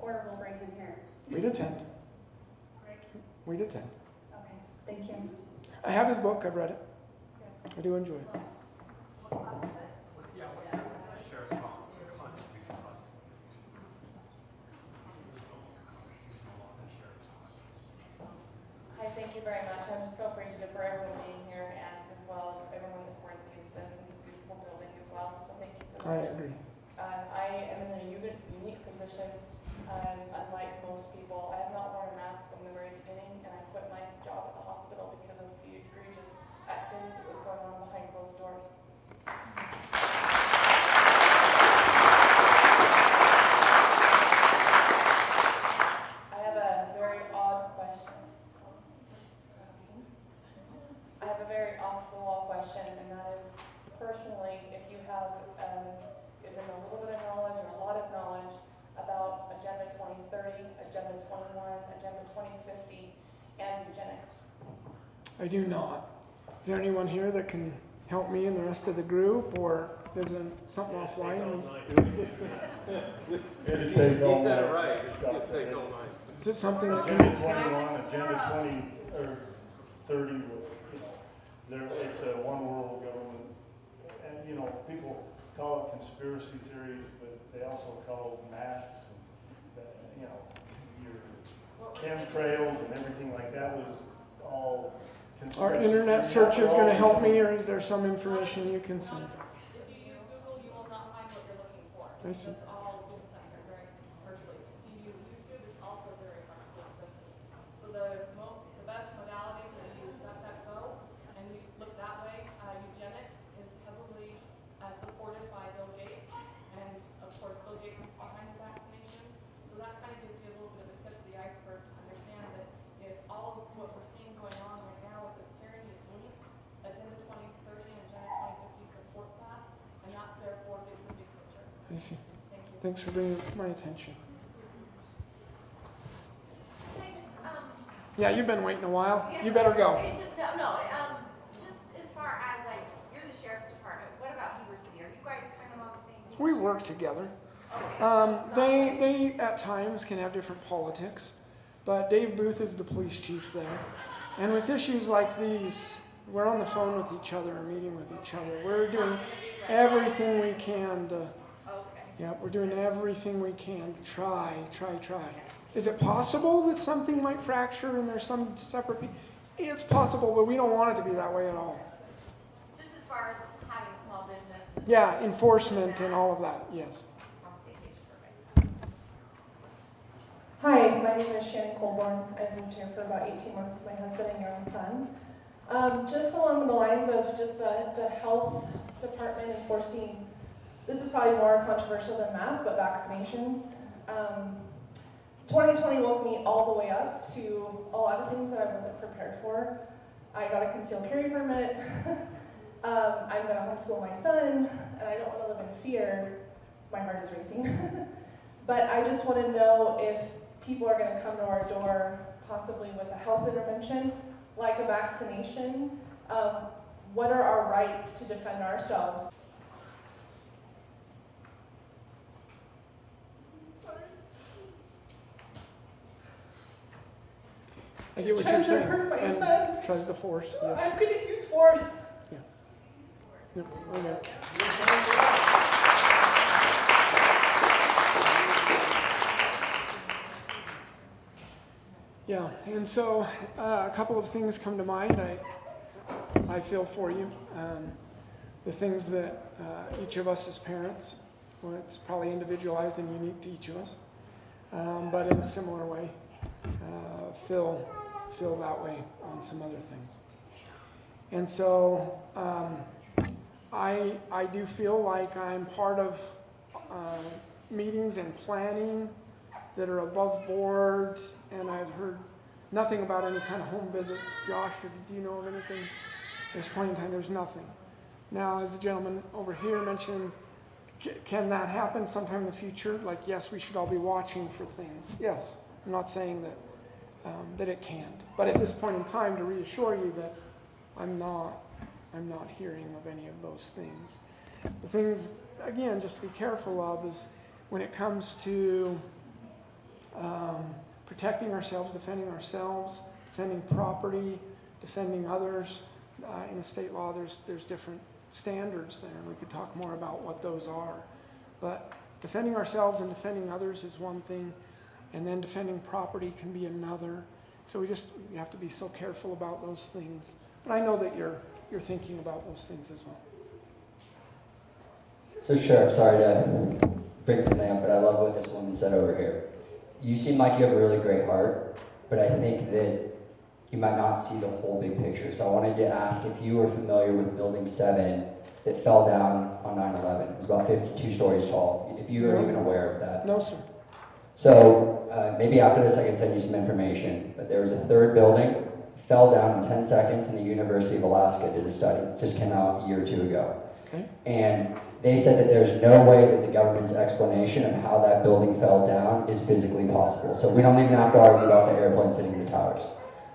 Speaker 21: Or we'll bring him here.
Speaker 9: We'd attend. We'd attend.
Speaker 21: Okay. Thank you.
Speaker 9: I have his book. I've read it. I do enjoy it.
Speaker 12: Hi, thank you very much. I'm so appreciative for everyone being here and as well as everyone that coordinated this in this beautiful building as well. So thank you so much.
Speaker 9: I agree.
Speaker 12: I am in a unique position. Unlike most people, I have not worn a mask from the very beginning, and I quit my job at the hospital because of the egregious activity that was going on behind closed doors. I have a very odd question. I have a very off-the-wall question, and that is, personally, if you have even a little bit of knowledge or a lot of knowledge about Agenda 2030, Agenda 21, Agenda 2050, and eugenics.
Speaker 9: I do not. Is there anyone here that can help me and the rest of the group, or is there something offline?
Speaker 4: It'd take all
Speaker 13: He said it
Speaker 4: night.
Speaker 13: right. It'd take all night.
Speaker 9: Is it something that can
Speaker 4: Agenda 21, Agenda 20, or 30, it's a one world government. And, people call it conspiracy theories, but they also call it masks and, your chemtrails and everything like that was all
Speaker 9: Our
Speaker 4: conspiracy
Speaker 9: internet
Speaker 4: theories.
Speaker 9: search is going to help me, or is there some information you can send?
Speaker 12: If you use Google, you will not find what you're looking for.
Speaker 9: I see.
Speaker 12: That's all Google censored very harshly. If you use YouTube, it's also very harshly censored. So the best modality is to use DuckDuckGo, and you look that way. Eugenics is heavily supported by Bill Gates, and of course Bill Gates is behind the vaccinations. So that kind of gives you a little bit of a tip of the iceberg to understand that if all of what we're seeing going on right now with this tyranny is linked, Agenda 2030 and Agenda 2050 support that, and that therefore gives the big picture.
Speaker 9: I see.
Speaker 12: Thank you.
Speaker 9: Thanks for bringing it to my attention. Yeah, you've been waiting a while. You better go.
Speaker 22: Just as far as you're the sheriff's department, what about Heber City? Are you guys kind of on the same page?
Speaker 9: We work together. They at times can have different politics, but Dave Booth is the police chief there. And with issues like these, we're on the phone with each other, or meeting with each other. We're doing everything we can to, we're doing everything we can to try. Is it possible that something might fracture and there's some separate? It's possible, but we don't want it to be that way at all.
Speaker 22: Just as far as having small business.
Speaker 9: Yeah, enforcement and all of that, yes.
Speaker 23: Hi, my name is Shannon Colborn. I've moved here for about 18 months with my husband and young son. Just along the lines of just the health department enforcing, this is probably more controversial than masks, but vaccinations. 2020 woke me all the way up to a lot of things that I wasn't prepared for. I got a concealed carry permit. I'm going to homeschool my son, and I don't want to live in fear. My heart is racing. But I just want to know if people are going to come to our door, possibly with a health intervention, like a vaccination. What are our rights to defend ourselves?
Speaker 9: I get what you're
Speaker 23: Tries to
Speaker 9: saying.
Speaker 23: hurt my
Speaker 9: And
Speaker 23: son.
Speaker 9: tries to force, yes.
Speaker 23: I'm going to use force.
Speaker 9: Yep, okay. Yeah, and so a couple of things come to mind. I feel for you. The things that each of us as parents, well, it's probably individualized and unique to each of us, but in a similar way, feel that way on some other things. And so I do feel like I'm part of meetings and planning that are above board, and I've heard nothing about any kind of home visits. Josh, do you know of anything? At this point in time, there's nothing. Now, as the gentleman over here mentioned, can that happen sometime in the future? Like, yes, we should all be watching for things. Yes, I'm not saying that it can't. But at this point in time, to reassure you that I'm not hearing of any of those things. The things, again, just to be careful of is when it comes to protecting ourselves, defending property, defending others. In the state law, there's different standards there, and we could talk more about what those are. But defending ourselves and defending others is one thing, and then defending property can be another. So we have to be so careful about those things. But I know that you're thinking about those things as well.
Speaker 18: So Sheriff, sorry to bring something up, but I love what this woman said over here. You seem like you have a really great heart, but I think that you might not see the whole big picture. So I wanted to ask if you were familiar with Building 7 that fell down on 9/11. It was about 52 stories tall, if you were even aware of that.
Speaker 9: No, sir.
Speaker 18: So maybe after this I can send you some information, but there was a third building, fell down in 10 seconds, and the University of Alaska did a study, just came out a year or two ago.
Speaker 9: Okay.
Speaker 18: And they said that there's no way that the government's explanation of how that building fell down is physically possible. So we don't even have to argue about the airplane sitting in the towers.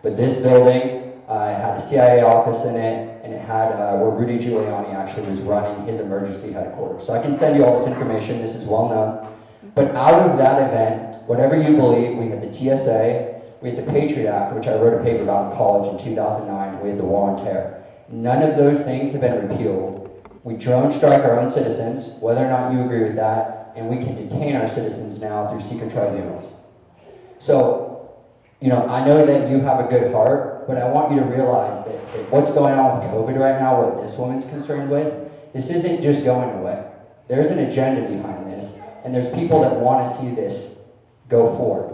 Speaker 18: But this building had a CIA office in it, and it had where Rudy Giuliani actually was running his emergency headquarters. So I can send you all this information, this is well known. But out of that event, whatever you believe, we had the TSA, we had the Patriot Act, which I wrote a paper about in college in 2009, and we had the War on Terror. None of those things have been repealed. We drone strike our own citizens, whether or not you agree with that, and we can detain our citizens now through secret tribunals. So, I know that you have a good heart, but I want you to realize that what's going on with COVID right now, what this woman's concerned with, this isn't just going away. There's an agenda behind this, and there's people that want to see this go forward.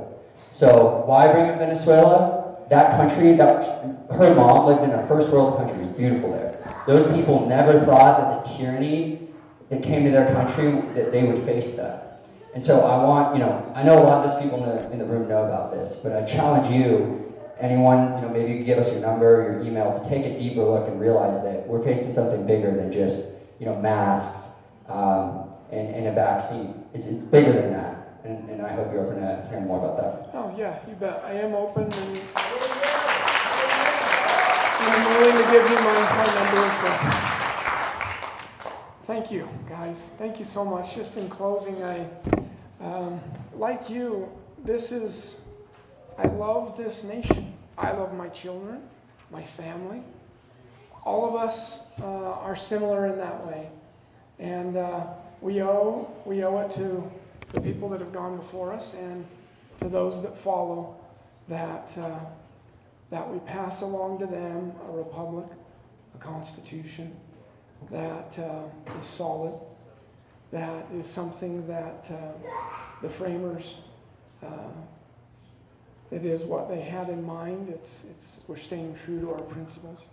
Speaker 18: So why bring up Venezuela? That country, her mom lived in a first world country. It was beautiful there. Those people never thought that the tyranny that came to their country, that they would face that. And so I want, I know a lot of those people in the room know about this, but I challenge you, anyone, maybe you can give us your number, your email, to take a deeper look and realize that we're facing something bigger than just, masks and a vaccine. It's bigger than that. And I hope you're open to hearing more about that.
Speaker 9: Oh yeah, you bet. I am open, and I'm willing to give you my number as well. Thank you, guys. Thank you so much. Just in closing, like you, I love this nation. I love my children, my family. All of us are similar in that way. And we owe it to the people that have gone before us and to those that follow that we pass along to them a republic, a constitution that is solid, that is something that the framers, it is what they had in mind. We're staying true to our principles,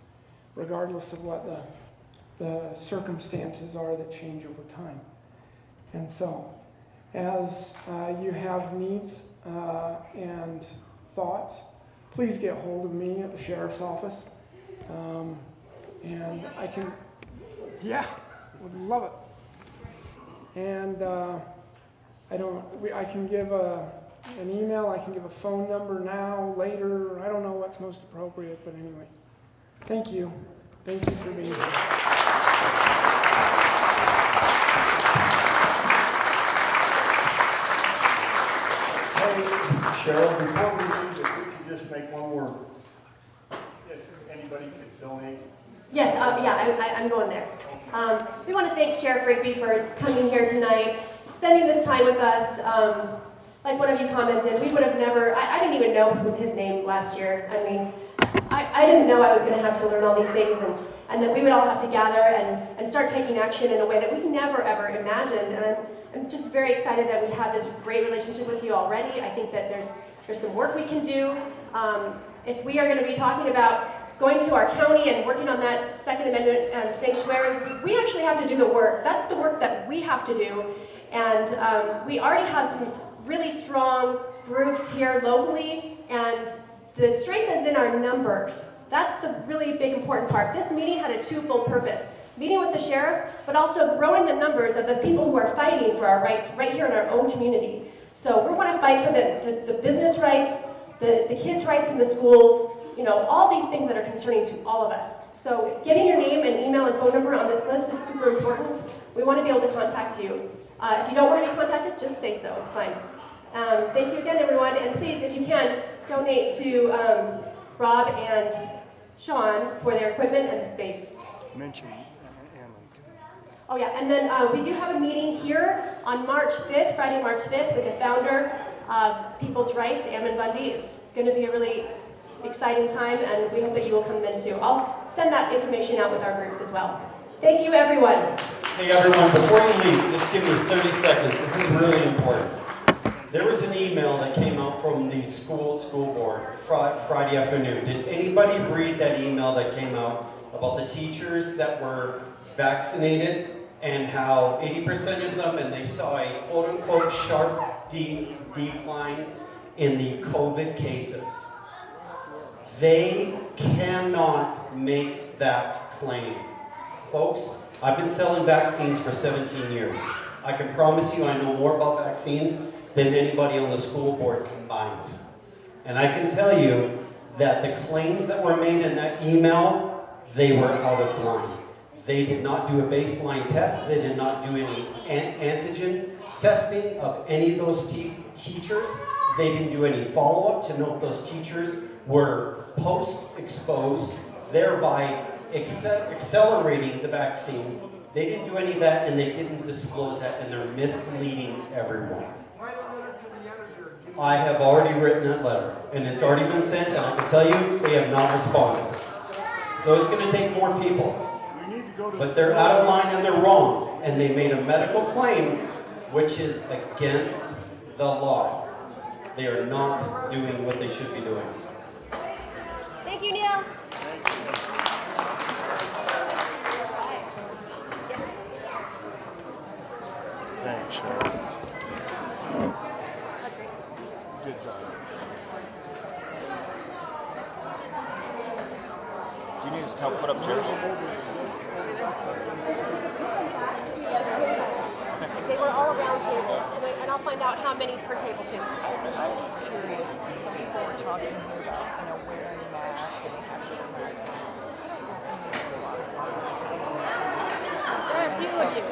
Speaker 9: regardless of what the circumstances are that change over time. And so, as you have needs and thoughts, please get hold of me at the sheriff's office. And I can, yeah, would love it. And I can give an email, I can give a phone number now, later, I don't know what's most appropriate, but anyway. Thank you. Thank you for being here.
Speaker 4: Hey, Cheryl, before we leave, if we could just make one more, if anybody could donate.
Speaker 2: Yes, I'm going there. We want to thank Sheriff Rigby for coming here tonight, spending this time with us. Like one of you commented, we would have never, I didn't even know his name last year. I mean, I didn't know I was going to have to learn all these things and that we would all have to gather and start taking action in a way that we never ever imagined. And I'm just very excited that we have this great relationship with you already. I think that there's some work we can do. If we are going to be talking about going to our county and working on that Second Amendment sanctuary, we actually have to do the work. That's the work that we have to do. And we already have some really strong groups here locally, and the strength is in our numbers. That's the really big important part. This meeting had a twofold purpose. Meeting with the sheriff, but also growing the numbers of the people who are fighting for our rights right here in our own community. So we want to fight for the business rights, the kids' rights in the schools, you know, all these things that are concerning to all of us. So getting your name and email and phone number on this list is super important. We want to be able to contact you. If you don't want to be contacted, just say so, it's fine. Thank you again, everyone, and please, if you can, donate to Rob and Sean for their equipment and the space.
Speaker 4: Mention.
Speaker 2: Oh yeah, and then we do have a meeting here on March 5th, Friday, March 5th, with the founder of People's Rights, Ammon Bundy. It's going to be a really exciting time, and we hope that you will come then too. I'll send that information out with our groups as well. Thank you, everyone.
Speaker 3: Hey, everyone, before you leave, just give me 30 seconds. This is really important. There was an email that came out from the school board Friday afternoon. Did anybody read that email that came out about the teachers that were vaccinated and how 80% of them, and they saw a quote-unquote sharp decline in the COVID cases? They cannot make that claim. Folks, I've been selling vaccines for 17 years. I can promise you I know more about vaccines than anybody on the school board combined. And I can tell you that the claims that were made in that email, they were out of line. They did not do a baseline test. They did not do any antigen testing of any of those teachers. They didn't do any follow-up to know if those teachers were post-exposed, thereby accelerating the vaccine. They didn't do any of that, and they didn't disclose that, and they're misleading everyone. I have already written that letter, and it's already been sent, and I can tell you they have not responded. So it's going to take more people. But they're out of line and they're wrong, and they made a medical claim which is against the law. They are not doing what they should be doing.
Speaker 2: Thank you, Neil.
Speaker 4: Thanks, Cheryl.
Speaker 2: That's great.
Speaker 4: Good job.
Speaker 6: Do you need us to help put up chairs?
Speaker 2: They were all around tables, and I'll find out how many per table too.
Speaker 20: I was curious, some people were talking here about, wearing masks and having to wear masks.
Speaker 2: There are a few of you.